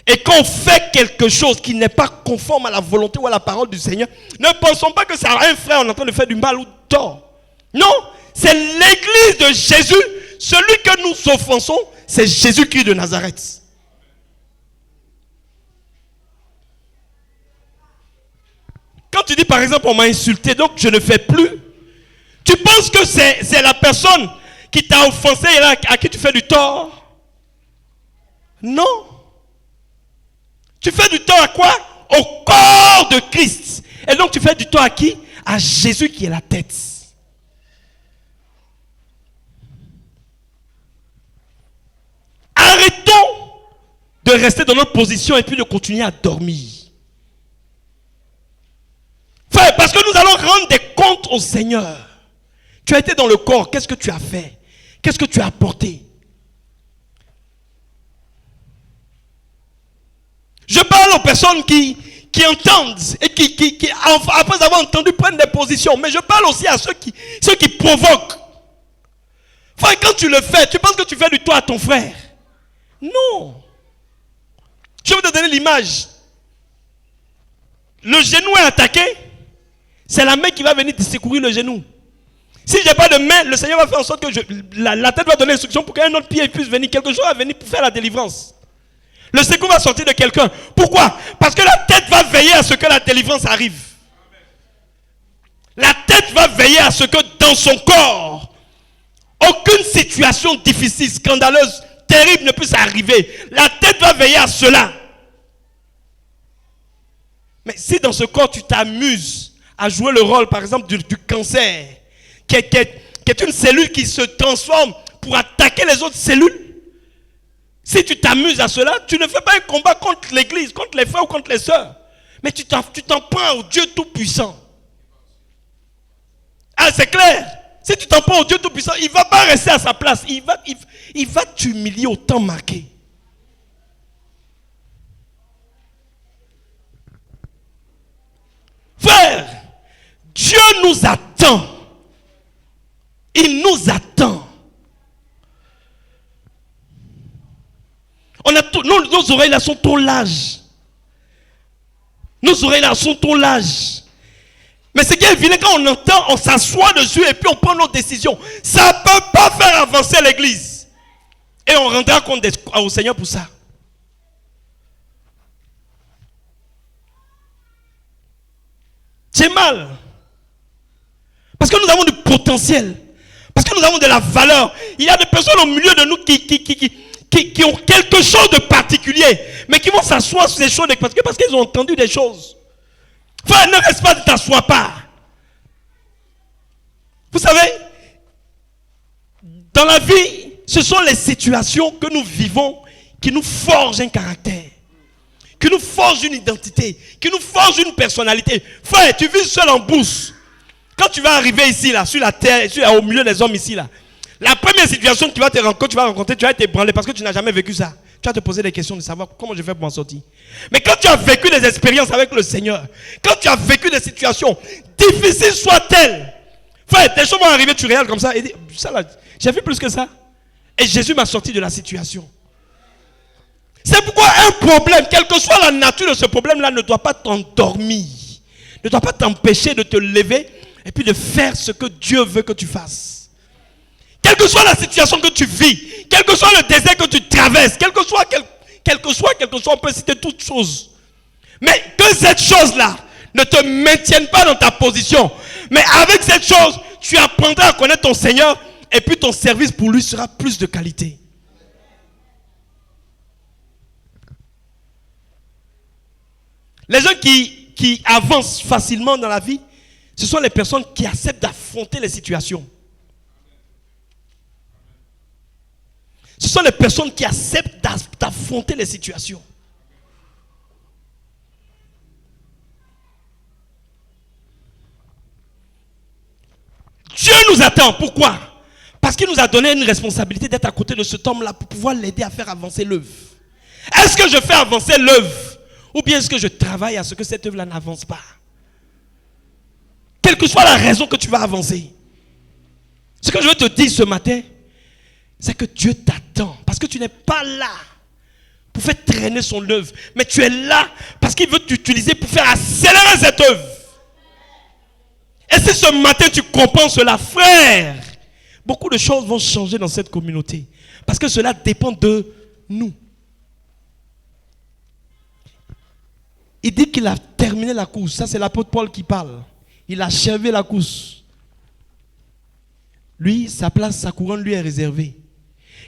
et qu'on fait quelque chose qui n'est pas conforme à la volonté ou à la parole du Seigneur, ne pensons pas que c'est un frère on est en train de faire du mal ou du tort. Non, c'est l'église de Jésus. Celui que nous offensons, c'est Jésus-Christ de Nazareth. Quand tu dis par exemple on m'a insulté donc je ne fais plus, tu penses que c'est la personne qui t'a offensé et à qui tu fais du tort? Non. Tu fais du tort à quoi? Au corps de Christ. Et donc tu fais du tort à qui? À Jésus qui est la tête. Arrêtons de rester dans notre position et puis de continuer à dormir. Frère, parce que nous allons rendre des comptes au Seigneur. Tu as été dans le corps, qu'est-ce que tu as fait? Qu'est-ce que tu as apporté? Je parle aux personnes qui entendent et qui, après avoir entendu, prennent des positions. Mais je parle aussi à ceux qui provoquent. Frère, quand tu le fais, tu penses que tu fais du tort à ton frère? Non. Je vais te donner l'image. Le genou est attaqué. C'est la main qui va venir te secourir le genou. Si je n'ai pas de main, le Seigneur va faire en sorte que la tête va donner l'instruction pour qu'un autre pied puisse venir. Quelque chose va venir pour faire la délivrance. Le secours va sortir de quelqu'un. Pourquoi? Parce que la tête va veiller à ce que la délivrance arrive. La tête va veiller à ce que dans son corps, aucune situation difficile, scandaleuse, terrible ne puisse arriver. La tête va veiller à cela. Mais si dans ce corps tu t'amuses à jouer le rôle par exemple du cancer, qui est une cellule qui se transforme pour attaquer les autres cellules, si tu t'amuses à cela, tu ne fais pas un combat contre l'église, contre les frères ou contre les sœurs, mais tu t'en prends au Dieu Tout-Puissant. Ah, c'est clair. Si tu t'en prends au Dieu Tout-Puissant, il ne va pas rester à sa place. Il va t'humilier au temps marqué. Frère, Dieu nous attend. Il nous attend. Nos oreilles là sont trop larges. Nos oreilles là sont trop larges. Mais ce qui est évident, quand on entend, on s'assoit dessus et puis on prend nos décisions. Ça ne peut pas faire avancer l'église. Et on rendra compte au Seigneur pour ça. C'est mal. Parce que nous avons du potentiel. Parce que nous avons de la valeur. Il y a des personnes au milieu de nous qui ont quelque quelque chose de particulier, mais qui vont s'asseoir sur ces choses parce qu'ils ont entendu des choses. Frère, ne reste pas, ne t'assois pas. Vous savez, dans la vie, ce sont les situations que nous vivons qui nous forgent un caractère, qui nous forgent une identité, qui nous forgent une personnalité. Frère, tu vis seul en bourse. Quand tu vas arriver ici, là, sur la terre, au milieu des hommes ici, là, la première situation que tu vas rencontrer, tu vas être ébranlé parce que tu n'as jamais vécu ça. Tu vas te poser des questions de savoir comment je fais pour m'en sortir. Mais quand tu as vécu des expériences avec le Seigneur, quand tu as vécu des situations, difficiles soient-elles, frère, des choses vont arriver, tu réalises comme ça et dis, ça là, j'ai vu plus que ça. Et Jésus m'a sorti de la situation. C'est pourquoi un problème, quelle que soit la nature de ce problème-là, ne doit pas t'endormir, ne doit pas t'empêcher de te lever et puis de faire ce que Dieu veut que tu fasses. Quelle que soit la situation que tu vis, quel que soit le désert que tu traverses, quel que soit, on peut citer toutes choses. Mais que cette chose-là ne te maintienne pas dans ta position. Mais avec cette chose, tu apprendras à connaître ton Seigneur et puis ton service pour lui sera plus de qualité. Les gens qui avancent facilement dans la vie, ce sont les personnes qui acceptent d'affronter les situations. Ce sont les personnes qui acceptent d'affronter les situations. Dieu nous attend. Pourquoi? Parce qu'il nous a donné une responsabilité d'être à côté de cet homme-là pour pouvoir l'aider à faire avancer l'œuvre. Est-ce que je fais avancer l'œuvre? Ou bien est-ce que je travaille à ce que cette œuvre-là n'avance pas? Quelle que soit la raison que tu vas avancer. Ce que je veux te dire ce matin, c'est que Dieu t'attend. Parce que tu n'es pas là pour faire traîner son œuvre. Mais tu es là parce qu'il veut t'utiliser pour faire accélérer cette œuvre. Et si ce matin tu comprends cela, frère, beaucoup de choses vont changer dans cette communauté. Parce que cela dépend de nous. Il dit qu'il a terminé la course. Ça, c'est l'apôtre Paul qui parle. Il a achevé la course. Lui, sa place, sa couronne lui est réservée.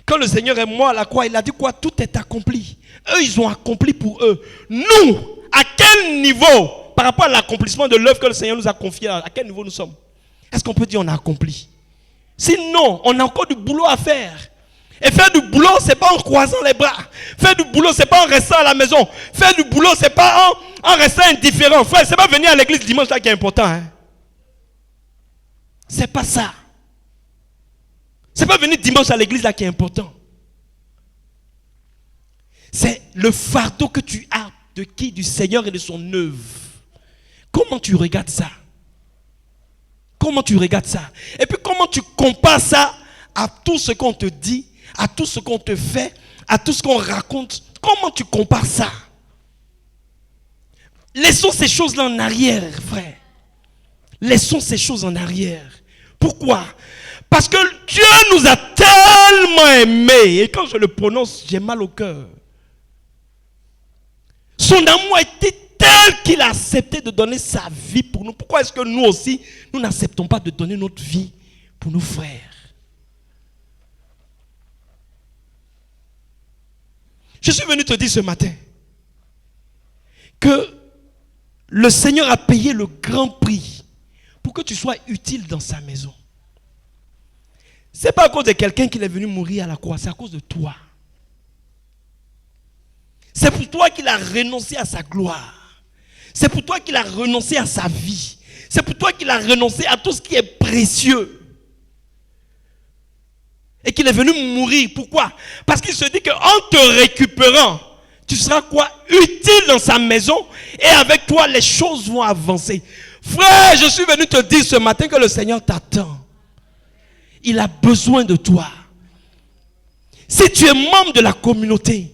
Quand le Seigneur est mort à la croix, il a dit quoi? Tout est accompli. Eux, ils ont accompli pour eux. Nous, à quel niveau, par rapport à l'accomplissement de l'œuvre que le Seigneur nous a confiée, à quel niveau nous sommes? Est-ce qu'on peut dire on a accompli? Sinon, on a encore du boulot à faire. Et faire du boulot, ce n'est pas en croisant les bras. Faire du boulot, ce n'est pas en restant à la maison. Faire du boulot, ce n'est pas en restant indifférent. Frère, ce n'est pas venir à l'église dimanche là qui est important. Hein? Ce n'est pas ça. Ce n'est pas venir dimanche à l'église là qui est important. C'est le fardeau que tu as de qui? Du Seigneur et de son œuvre. Comment tu regardes ça? Comment tu regardes ça? Et puis comment tu compares ça à tout ce qu'on te dit, à tout ce qu'on te fait, à tout ce qu'on raconte? Comment tu compares ça? Laissons ces choses-là en arrière, frère. Laissons ces choses en arrière. Pourquoi? Parce que Dieu nous a tellement aimés. Et quand je le prononce, j'ai mal au cœur. Son amour a été tel qu'il a accepté de donner sa vie pour nous. Pourquoi est-ce que nous aussi, nous n'acceptons pas de donner notre vie pour nos frères? Je suis venu te dire ce matin que le Seigneur a payé le grand prix pour que tu sois utile dans sa maison. Ce n'est pas à cause de quelqu'un qu'il est venu mourir à la croix, c'est à cause de toi. C'est pour toi qu'il a renoncé à sa gloire. C'est pour toi qu'il a renoncé à sa vie. C'est pour toi qu'il a renoncé à tout ce qui est précieux. Et qu'il est venu mourir. Pourquoi? Parce qu'il se dit qu'en te récupérant, tu seras quoi? Utile dans sa maison. Et avec toi, les choses vont avancer. Frère, je suis venu te dire ce matin que le Seigneur t'attend. Il a besoin de toi. Si tu es membre de la communauté,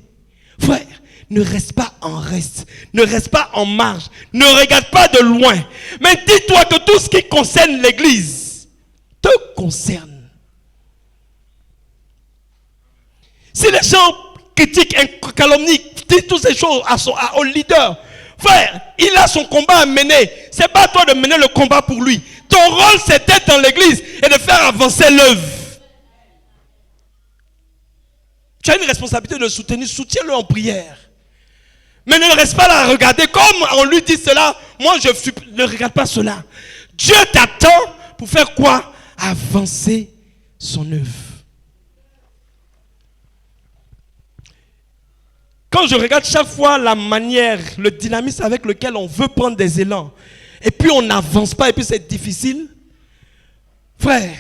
frère, ne reste pas en reste. Ne reste pas en marge. Ne regarde pas de loin. Mais dis-toi que tout ce qui concerne l'église te concerne. Si les gens critiquent, calomnient, disent toutes ces choses au leader, frère, il a son combat à mener. Ce n'est pas à toi de mener le combat pour lui. Ton rôle, c'est d'être dans l'église et de faire avancer l'œuvre. Tu as une responsabilité de le soutenir, soutiens-le en prière. Mais ne reste pas là à regarder comme on lui dit cela. Moi, ne regarde pas cela. Dieu t'attend pour faire quoi? Avancer son œuvre. Quand je regarde chaque fois la manière, le dynamisme avec lequel on veut prendre des élans, et puis on n'avance pas, et puis c'est difficile, frère,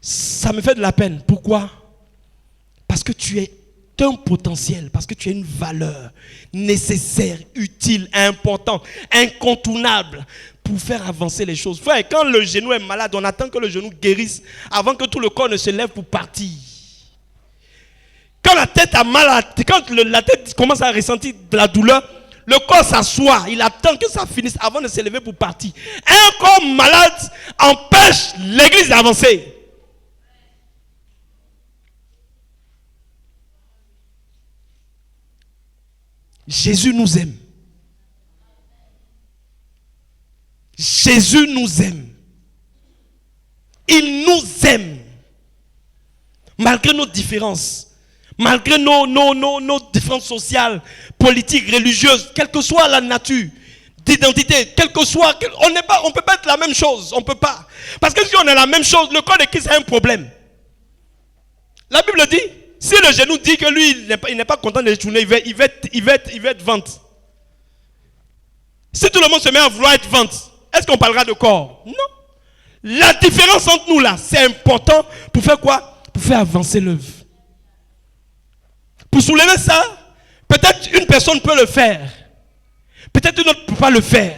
ça me fait de la peine. Pourquoi? Parce que tu es un potentiel, parce que tu as une valeur nécessaire, utile, importante, incontournable pour faire avancer les choses. Frère, quand le genou est malade, on attend que le genou guérisse avant que tout le corps ne se lève pour partir. Quand la tête a mal, quand la tête commence à ressentir de la douleur, le corps s'assoit, il attend que ça finisse avant de se lever pour partir. Un corps malade empêche l'église d'avancer. Jésus nous aime. Jésus nous aime. Il nous aime. Malgré nos différences, malgré nos différences sociales, politiques, religieuses, quelle que soit la nature d'identité, quel que soit, on ne peut pas être la même chose. On ne peut pas. Parce que si on est la même chose, le corps de Christ a un problème. La Bible dit, si le genou dit que lui, il n'est pas content de tourner, il va être vente. Si tout le monde se met à vouloir être vente, est-ce qu'on parlera de corps? Non. La différence entre nous là, c'est important pour faire quoi? Pour faire avancer l'œuvre. Pour soulever ça, peut-être une personne peut le faire. Peut-être une autre ne peut pas le faire.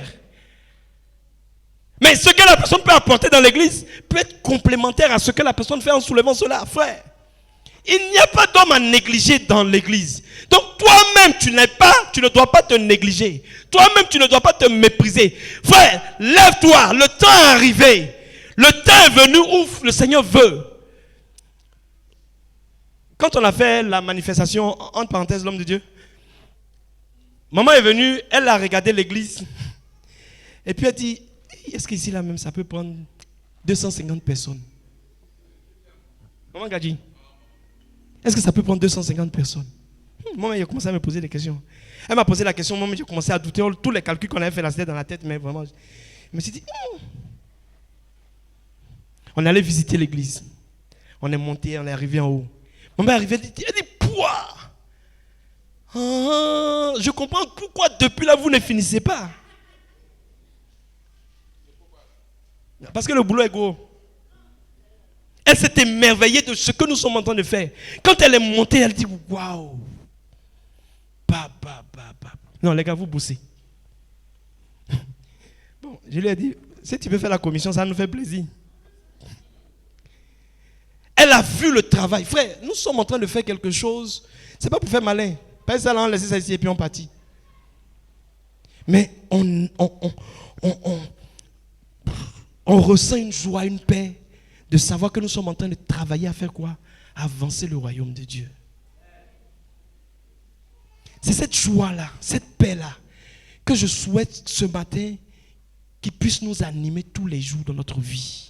Mais ce que la personne peut apporter dans l'église peut être complémentaire à ce que la personne fait en soulevant cela, frère. Il n'y a pas d'homme à négliger dans l'église. Donc toi-même, tu ne dois pas te négliger. Toi-même, tu ne dois pas te mépriser. Frère, lève-toi, le temps est arrivé. Le temps est venu où le Seigneur veut. Quand on a fait la manifestation, entre parenthèses, l'homme de Dieu, maman est venue, elle a regardé l'église. Et puis elle dit, est-ce qu'ici là même ça peut prendre 250 personnes? Maman Gadji, est-ce que ça peut prendre 250 personnes? Maman, il a commencé à me poser des questions. Elle m'a posé la question, moi j'ai commencé à douter. Tous les calculs qu'on avait fait là, c'était dans la tête, mais vraiment, je me suis dit, On est allé visiter l'église. On est monté, on est arrivé en haut. Maman est arrivée, elle dit, pouah! Je comprends pourquoi depuis là vous ne finissez pas. Parce que le boulot est gros. Elle s'est émerveillée de ce que nous sommes en train de faire. Quand elle est montée, elle dit, waouh! Non, les gars, vous boussez. Bon, je lui ai dit, si tu veux faire la commission, ça nous fait plaisir. Elle a vu le travail. Frère, nous sommes en train de faire quelque chose. Ce n'est pas pour faire malin. Pas ça là, on laisse ça ici et puis on partit. Mais on ressent une joie, une paix de savoir que nous sommes en train de travailler à faire quoi? Avancer le royaume de Dieu. C'est cette joie-là, cette paix-là que je souhaite ce matin qui puisse nous animer tous les jours dans notre vie.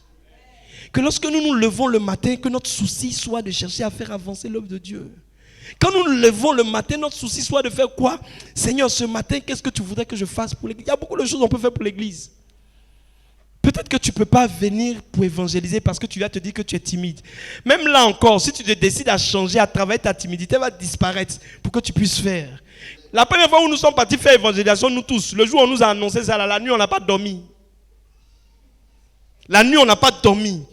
Que lorsque nous nous levons le matin, que notre souci soit de chercher à faire avancer l'œuvre de Dieu. Quand nous nous levons le matin, notre souci soit de faire quoi? Seigneur, ce matin, qu'est-ce que tu voudrais que je fasse pour l'église? Il y a beaucoup de choses qu'on peut faire pour l'église. Peut-être que tu ne peux pas venir pour évangéliser parce que tu vas te dire que tu es timide. Même là encore, si tu te décides à changer, à travailler, ta timidité va disparaître pour que tu puisses faire. La première fois où nous sommes partis faire évangélisation, nous tous, le jour où on nous a annoncé ça, la nuit, on n'a pas dormi. La nuit, on n'a pas dormi.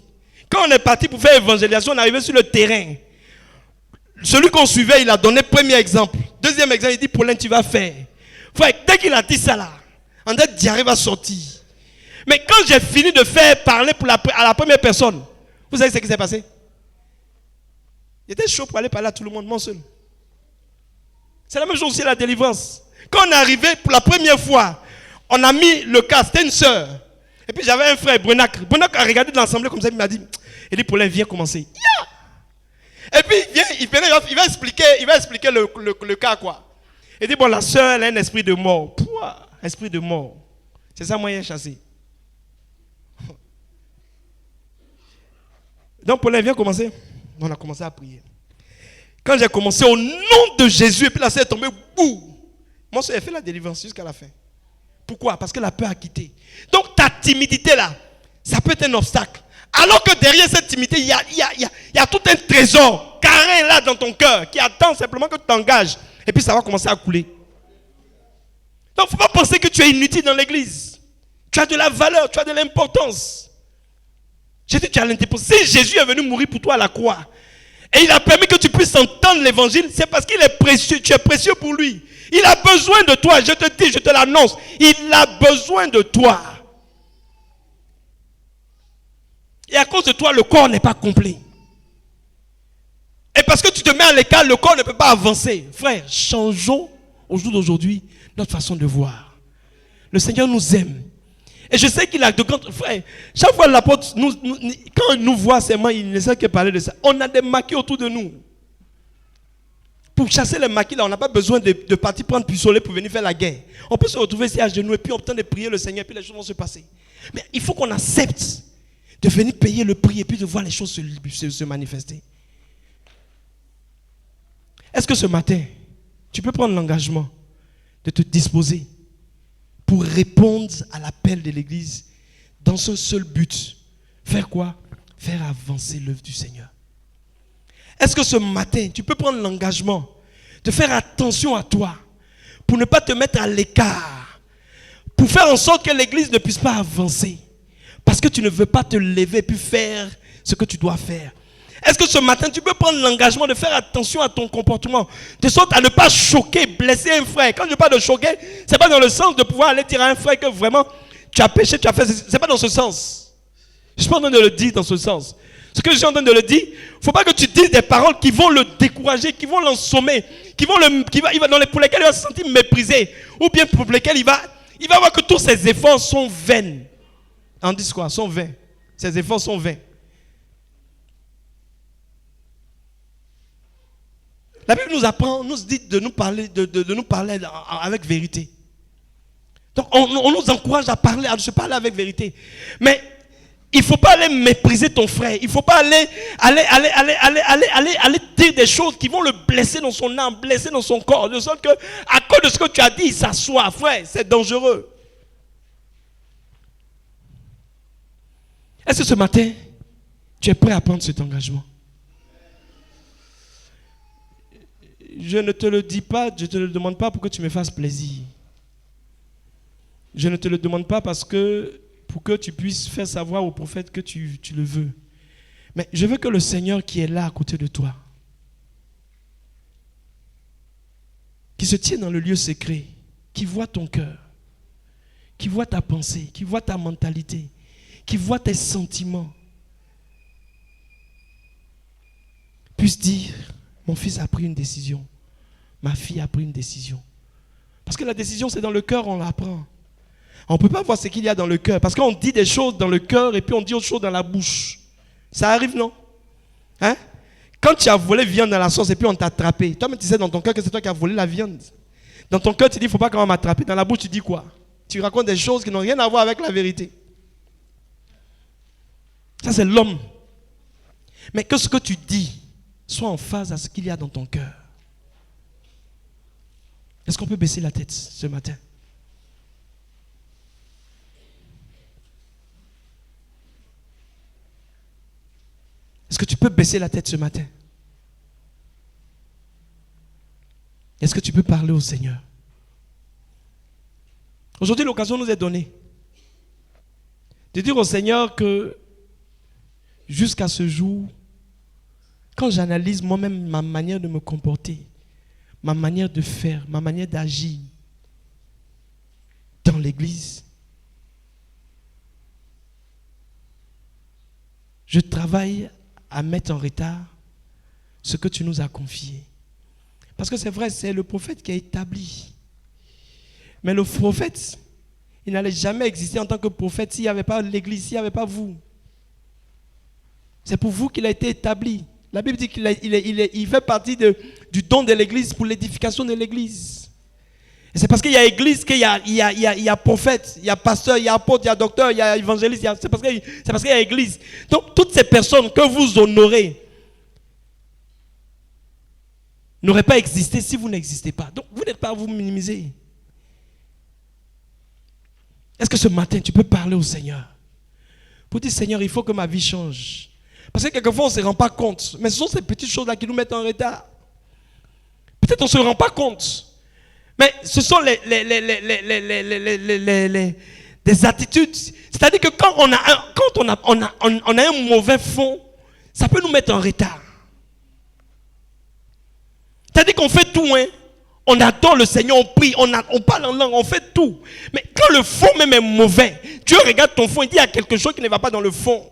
Quand on est parti pour faire évangélisation, on est arrivé sur le terrain. Celui qu'on suivait, il a donné premier exemple. Deuxième exemple, il dit, Paulin, tu vas faire. Frère, dès qu'il a dit ça là, en fait, diarrhée va sortir. Mais quand j'ai fini de faire parler à la première personne, vous savez ce qui s'est passé? J'étais chaud pour aller parler à tout le monde, moi seul. C'est la même chose aussi à la délivrance. Quand on est arrivé pour la première fois, on a mis le cas, c'était une soeur. Et puis j'avais un frère, Brenac. Brenac a regardé dans l'assemblée comme ça, il m'a dit, il dit, Paulin, viens commencer. Yeah! Et puis il va expliquer le cas quoi. Il dit, bon, la soeur, elle a un esprit de mort. Pouah, esprit de mort. C'est ça, moi, il a chassé. Donc, Paulin, viens commencer. On a commencé à prier. Quand j'ai commencé au nom de Jésus, et puis la sœur est tombée, bouh. Mon soeur a fait la délivrance jusqu'à la fin. Pourquoi? Parce que la peur a quitté. Donc ta timidité là, ça peut être un obstacle. Alors que derrière cette timidité, il y a tout un trésor carré là dans ton cœur qui attend simplement que tu t'engages. Et puis ça va commencer à couler. Donc il ne faut pas penser que tu es inutile dans l'église. Tu as de la valeur, tu as de l'importance. J'ai dit tu as l'importance. Si Jésus est venu mourir pour toi à la croix, et il a permis que tu puisses entendre l'évangile, c'est parce qu'il est précieux, tu es précieux pour lui. Il a besoin de toi, je te dis, je te l'annonce. Il a besoin de toi. Et à cause de toi, le corps n'est pas complet. Et parce que tu te mets à l'écart, le corps ne peut pas avancer. Frère, changeons au jour d'aujourd'hui notre façon de voir. Le Seigneur nous aime. Et je sais qu'il a de grands frères. Chaque fois l'apôtre, quand il nous voit seulement, il ne sait que parler de ça. On a des maquis autour de nous. Pour chasser les maquis là, on n'a pas besoin de partir prendre pistolet pour venir faire la guerre. On peut se retrouver ici à genoux et puis on peut prier le Seigneur et puis les choses vont se passer. Mais il faut qu'on accepte de venir payer le prix et puis de voir les choses se manifester. Est-ce que ce matin, tu peux prendre l'engagement de te disposer pour répondre à l'appel de l'Église dans ce seul but? Faire quoi? Faire avancer l'œuvre du Seigneur. Est-ce que ce matin, tu peux prendre l'engagement de faire attention à toi pour ne pas te mettre à l'écart, pour faire en sorte que l'Église ne puisse pas avancer parce que tu ne veux pas te lever et puis faire ce que tu dois faire? Est-ce que ce matin, tu peux prendre l'engagement de faire attention à ton comportement, de sorte à ne pas choquer, blesser un frère? Quand je parle de choquer, ce n'est pas dans le sens de pouvoir aller dire à un frère que vraiment tu as péché, tu as fait... Ce n'est pas dans ce sens. Je suis pas en train de le dire dans ce sens. Ce que je suis en train de le dire, il ne faut pas que tu dises des paroles qui vont le décourager, qui vont l'ansommer, pour lesquelles il va se sentir méprisé, ou bien pour lesquelles il va voir que tous ses efforts sont vains. On dit quoi? Sont vains. Ses efforts sont vains. La Bible nous apprend, nous dit de nous parler, de nous parler avec vérité. Donc on nous encourage à se parler avec vérité. Mais il ne faut pas aller mépriser ton frère. Il ne faut pas aller dire des choses qui vont le blesser dans son âme, blesser dans son corps. De sorte que, à cause de ce que tu as dit, il s'assoit. Frère, c'est dangereux. Est-ce que ce matin, tu es prêt à prendre cet engagement? Je ne te le dis pas, je ne te le demande pas pour que tu me fasses plaisir. Je ne te le demande pas pour que tu puisses faire savoir au prophète que tu le veux. Mais je veux que le Seigneur qui est là à côté de toi, qui se tient dans le lieu secret, qui voit ton cœur, qui voit ta pensée, qui voit ta mentalité, qui voit tes sentiments, puisse dire: mon fils a pris une décision, ma fille a pris une décision. Parce que la décision, c'est dans le cœur, on l'apprend. On ne peut pas voir ce qu'il y a dans le cœur. Parce qu'on dit des choses dans le cœur et puis on dit autre chose dans la bouche. Ça arrive, non? Hein? Quand tu as volé viande dans la sauce et puis on t'a attrapé, toi-même tu sais dans ton cœur que c'est toi qui as volé la viande. Dans ton cœur tu dis: il ne faut pas qu'on va m'attraper. Dans la bouche tu dis quoi? Tu racontes des choses qui n'ont rien à voir avec la vérité. Ça c'est l'homme. Mais que ce que tu dis soit en phase à ce qu'il y a dans ton cœur. Est-ce qu'on peut baisser la tête ce matin? Est-ce que tu peux baisser la tête ce matin? Est-ce que tu peux parler au Seigneur? Aujourd'hui, l'occasion nous est donnée de dire au Seigneur que jusqu'à ce jour, quand j'analyse moi-même ma manière de me comporter, ma manière de faire, ma manière d'agir dans l'église, je travaille à mettre en retard ce que tu nous as confié. Parce que c'est vrai, c'est le prophète qui a établi. Mais le prophète, il n'allait jamais exister en tant que prophète s'il n'y avait pas l'église, s'il n'y avait pas vous. C'est pour vous qu'il a été établi. La Bible dit qu'il fait partie du don de l'église pour l'édification de l'église. Et c'est parce qu'il y a église qu'il y a prophète, il y a pasteur, il y a apôtre, il y a docteur, il y a évangéliste. C'est parce qu'il y a église. Donc toutes ces personnes que vous honorez, n'aurait pas existé si vous n'existez pas. Donc, vous n'êtes pas à vous minimiser. Est-ce que ce matin, tu peux parler au Seigneur pour dire, Seigneur, il faut que ma vie change. Parce que quelquefois, on ne se rend pas compte. Mais ce sont ces petites choses-là qui nous mettent en retard. Peut-être on ne se rend pas compte. Mais ce sont des attitudes. C'est-à-dire que quand on a un mauvais fond, ça peut nous mettre en retard. C'est-à-dire qu'on fait tout, hein. On adore le Seigneur, on prie, on parle en langue, on fait tout. Mais quand le fond même est mauvais, Dieu regarde ton fond et dit, il y a quelque chose qui ne va pas dans le fond.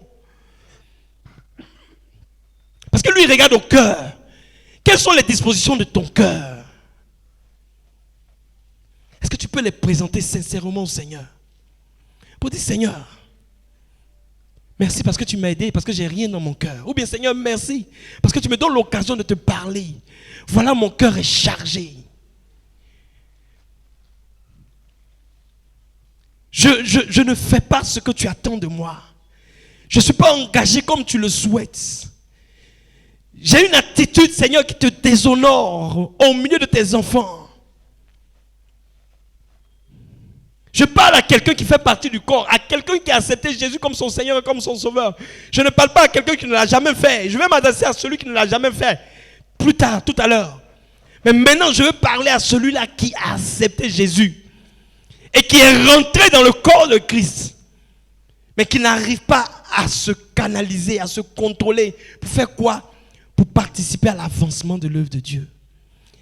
Parce que lui, il regarde au cœur. Quelles sont les dispositions de ton cœur? Est-ce que tu peux les présenter sincèrement au Seigneur? Pour dire, Seigneur, merci parce que tu m'as aidé, parce que j'ai rien dans mon cœur. Ou bien, Seigneur, merci parce que tu me donnes l'occasion de te parler. Voilà, mon cœur est chargé. Je ne fais pas ce que tu attends de moi. Je ne suis pas engagé comme tu le souhaites. J'ai une attitude, Seigneur, qui te déshonore au milieu de tes enfants. Je parle à quelqu'un qui fait partie du corps, à quelqu'un qui a accepté Jésus comme son Seigneur et comme son Sauveur. Je ne parle pas à quelqu'un qui ne l'a jamais fait. Je vais m'adresser à celui qui ne l'a jamais fait. Plus tard, tout à l'heure. Mais maintenant, je veux parler à celui-là qui a accepté Jésus. Et qui est rentré dans le corps de Christ. Mais qui n'arrive pas à se canaliser, à se contrôler. Pour faire quoi? Pour participer à l'avancement de l'œuvre de Dieu.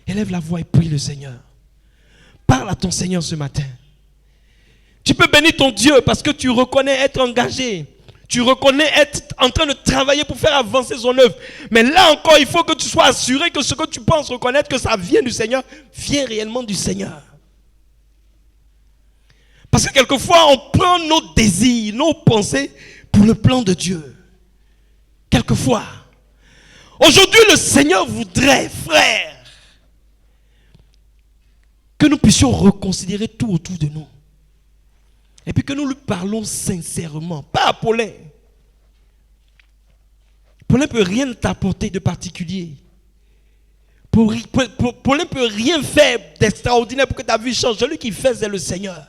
Élève la voix et prie le Seigneur. Parle à ton Seigneur ce matin. Tu peux bénir ton Dieu parce que tu reconnais être engagé. Tu reconnais être en train de travailler pour faire avancer son œuvre. Mais là encore, il faut que tu sois assuré que ce que tu penses reconnaître, que ça vient du Seigneur, vient réellement du Seigneur. Parce que quelquefois, on prend nos désirs, nos pensées pour le plan de Dieu. Quelquefois. Aujourd'hui, le Seigneur voudrait, frère, que nous puissions reconsidérer tout autour de nous. Et puis que nous lui parlons sincèrement. Pas à Paulin. Paulin ne peut rien t'apporter de particulier. Paulin ne peut rien faire d'extraordinaire pour que ta vie change. Celui qui fait, c'est le Seigneur.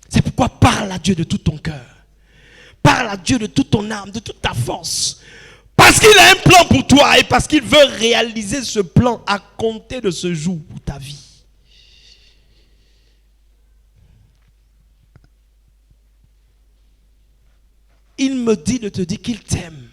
C'est pourquoi parle à Dieu de tout ton cœur. Parle à Dieu de toute ton âme, de toute ta force. Parce qu'il a un plan pour toi et parce qu'il veut réaliser ce plan à compter de ce jour pour ta vie. Il me dit de te dire qu'il t'aime.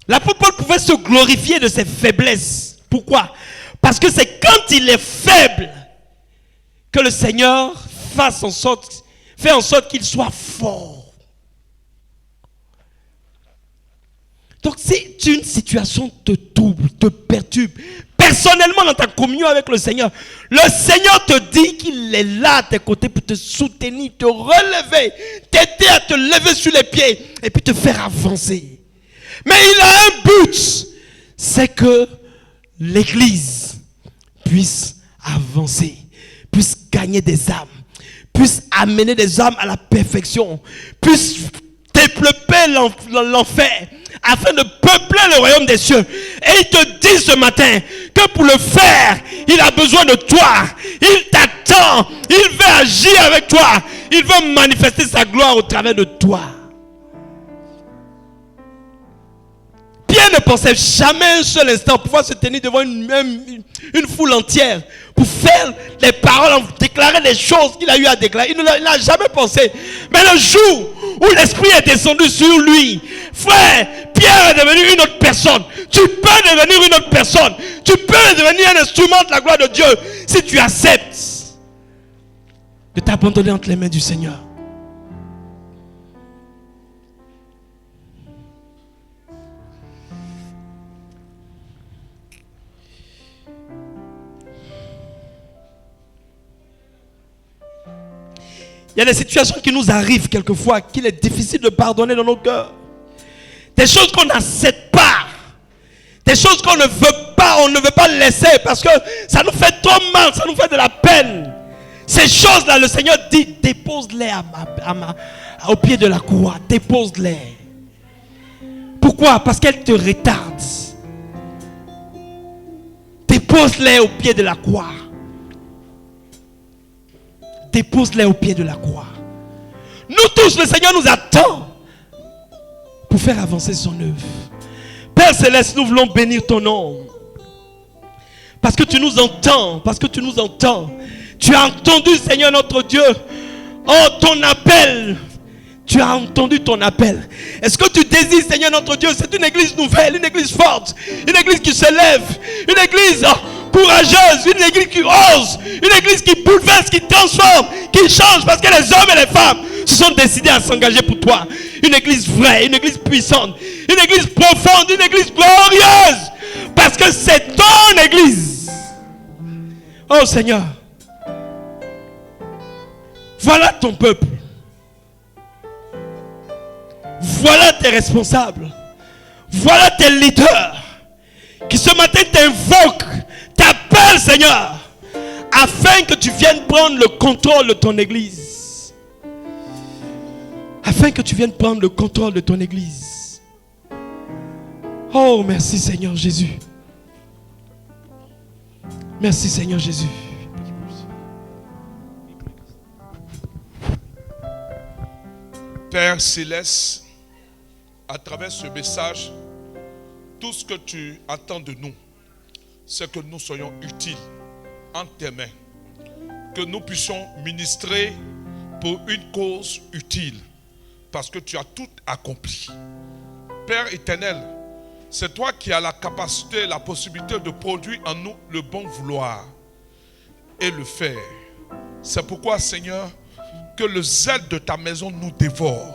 L'apôtre Paul pouvait se glorifier de ses faiblesses. Pourquoi? Parce que c'est quand il est faible que le Seigneur fait en sorte qu'il soit fort. Donc si une situation te trouble, te perturbe, personnellement dans ta communion avec le Seigneur te dit qu'il est là à tes côtés pour te soutenir, te relever, t'aider à te lever sur les pieds et puis te faire avancer. Mais il a un but, c'est que l'Église puisse avancer, puisse gagner des âmes, puisse amener des âmes à la perfection, puisse développer l'enfer afin de peupler le royaume des cieux. Et il te dit ce matin que pour le faire, il a besoin de toi. Il t'attend, il veut agir avec toi, il veut manifester sa gloire au travers de toi. Pierre ne pensait jamais un seul instant pouvoir se tenir devant une foule entière pour faire les paroles, déclarer les choses qu'il a eu à déclarer. Il n'a jamais pensé. Mais le jour où l'Esprit est descendu sur lui, frère, Pierre est devenu une autre personne. Tu peux devenir une autre personne. Tu peux devenir un instrument de la gloire de Dieu si tu acceptes de t'abandonner entre les mains du Seigneur. Il y a des situations qui nous arrivent quelquefois qu'il est difficile de pardonner dans nos cœurs. Des choses qu'on n'accepte pas. Des choses qu'on ne veut pas laisser parce que ça nous fait trop mal, ça nous fait de la peine. Ces choses-là, le Seigneur dit, dépose-les au pied de la croix. Dépose-les. Pourquoi? Parce qu'elles te retardent. Dépose-les au pied de la croix. Dépose-les au pied de la croix. Nous tous, le Seigneur nous attend pour faire avancer son œuvre. Père Céleste, nous voulons bénir ton nom. Parce que tu nous entends. Parce que tu nous entends. Tu as entendu, Seigneur notre Dieu. Oh, ton appel. Tu as entendu ton appel. Est-ce que tu désires, Seigneur notre Dieu, c'est une église nouvelle, une église forte, une église qui se lève, une église courageuse, une église qui ose, une église qui bouleverse, qui transforme, qui change, parce que les hommes et les femmes se sont décidés à s'engager pour toi. Une église vraie, une église puissante, une église profonde, une église glorieuse, parce que c'est ton église. Oh Seigneur, voilà ton peuple. Voilà tes responsables. Voilà tes leaders qui ce matin t'invoquent, t'appellent, Seigneur, afin que tu viennes prendre le contrôle de ton église. Afin que tu viennes prendre le contrôle de ton église. Oh, merci Seigneur Jésus. Merci Seigneur Jésus. Père Céleste, à travers ce message, tout ce que tu attends de nous, c'est que nous soyons utiles en tes mains, que nous puissions ministrer pour une cause utile, parce que tu as tout accompli. Père éternel, c'est toi qui as la capacité, la possibilité de produire en nous le bon vouloir et le faire. C'est pourquoi, Seigneur, que le zèle de ta maison nous dévore,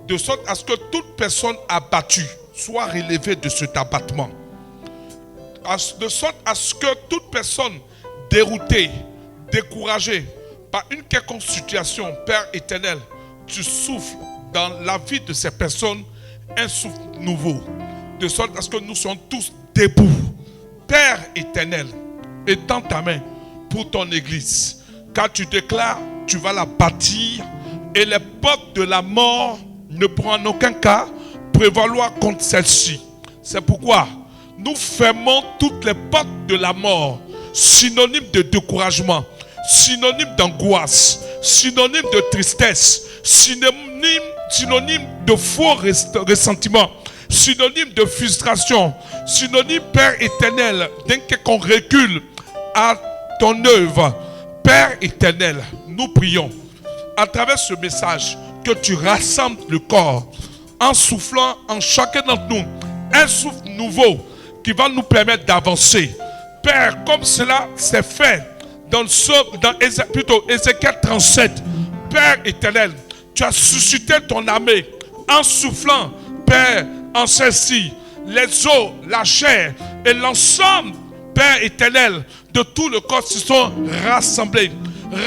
de sorte à ce que toute personne abattue soit relevée de cet abattement, de sorte à ce que toute personne déroutée, découragée par une quelconque situation, Père éternel, tu souffles dans la vie de ces personnes un souffle nouveau, de sorte à ce que nous soyons tous debout. Père éternel, étends ta main pour ton église, car tu déclares, tu vas la bâtir et les portes de la mort ne pourront en aucun cas prévaloir contre celle-ci. C'est pourquoi nous fermons toutes les portes de la mort, synonyme de découragement, synonyme d'angoisse, synonyme de tristesse, synonyme de faux ressentiment, synonyme de frustration, synonyme, Père éternel, d'un quelconque recul à ton œuvre. Père éternel, nous prions à travers ce message que tu rassembles le corps en soufflant en chacun d'entre nous un souffle nouveau qui va nous permettre d'avancer. Père, comme cela s'est fait dans Ézéchiel 37, Père éternel, tu as suscité ton armée en soufflant, Père, en celle-ci, les os, la chair et l'ensemble, Père éternel, de tout le corps se sont rassemblés.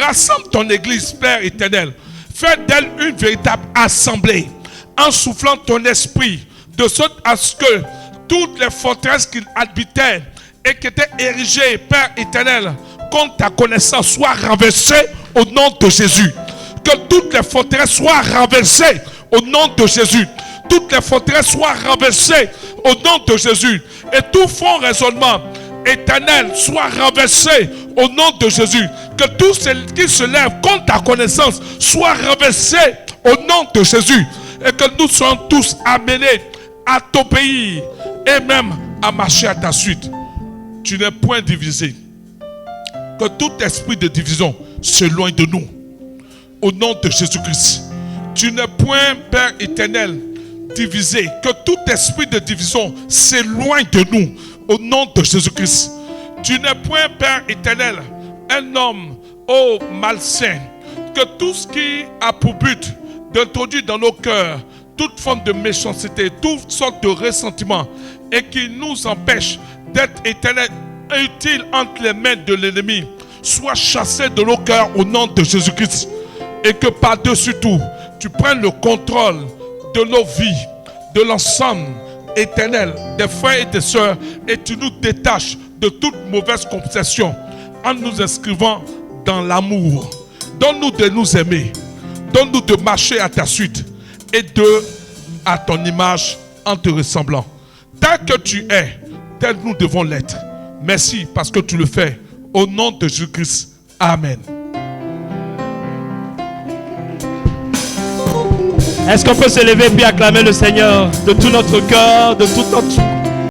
Rassemble ton église, Père éternel. Fais d'elle une véritable assemblée en soufflant ton esprit, de sorte à ce que toutes les forteresses qu'il habitait et qui étaient érigées, Père éternel, contre ta connaissance, soient renversées au nom de Jésus. Que toutes les forteresses soient renversées au nom de Jésus. Toutes les forteresses soient renversées au nom de Jésus. Et tout faux raisonnement éternel soit renversé au nom de Jésus. Que tout ce qui se lève contre ta connaissance soit renversé au nom de Jésus. Et que nous soyons tous amenés à t'obéir et même à marcher à ta suite. Tu n'es point divisé. Que tout esprit de division s'éloigne de nous. Au nom de Jésus-Christ. Tu n'es point, Père éternel, divisé. Que tout esprit de division s'éloigne de nous. Au nom de Jésus-Christ. Tu n'es point, Père éternel, un homme, oh malsain. Que tout ce qui a pour but d'introduire dans nos cœurs toute forme de méchanceté, toute sorte de ressentiment, et qui nous empêche d'être éternel, utile entre les mains de l'ennemi, soit chassé de nos cœurs au nom de Jésus-Christ. Et que par-dessus tout, tu prennes le contrôle de nos vies, de l'ensemble éternel des frères et des sœurs, et tu nous détaches de toute mauvaise conception en nous inscrivant dans l'amour. Donne-nous de nous aimer. Donne-nous de marcher à ta suite et à ton image en te ressemblant. Tel que tu es, tel nous devons l'être. Merci parce que tu le fais. Au nom de Jésus-Christ. Amen. Est-ce qu'on peut se lever puis acclamer le Seigneur de tout notre cœur, de toute notre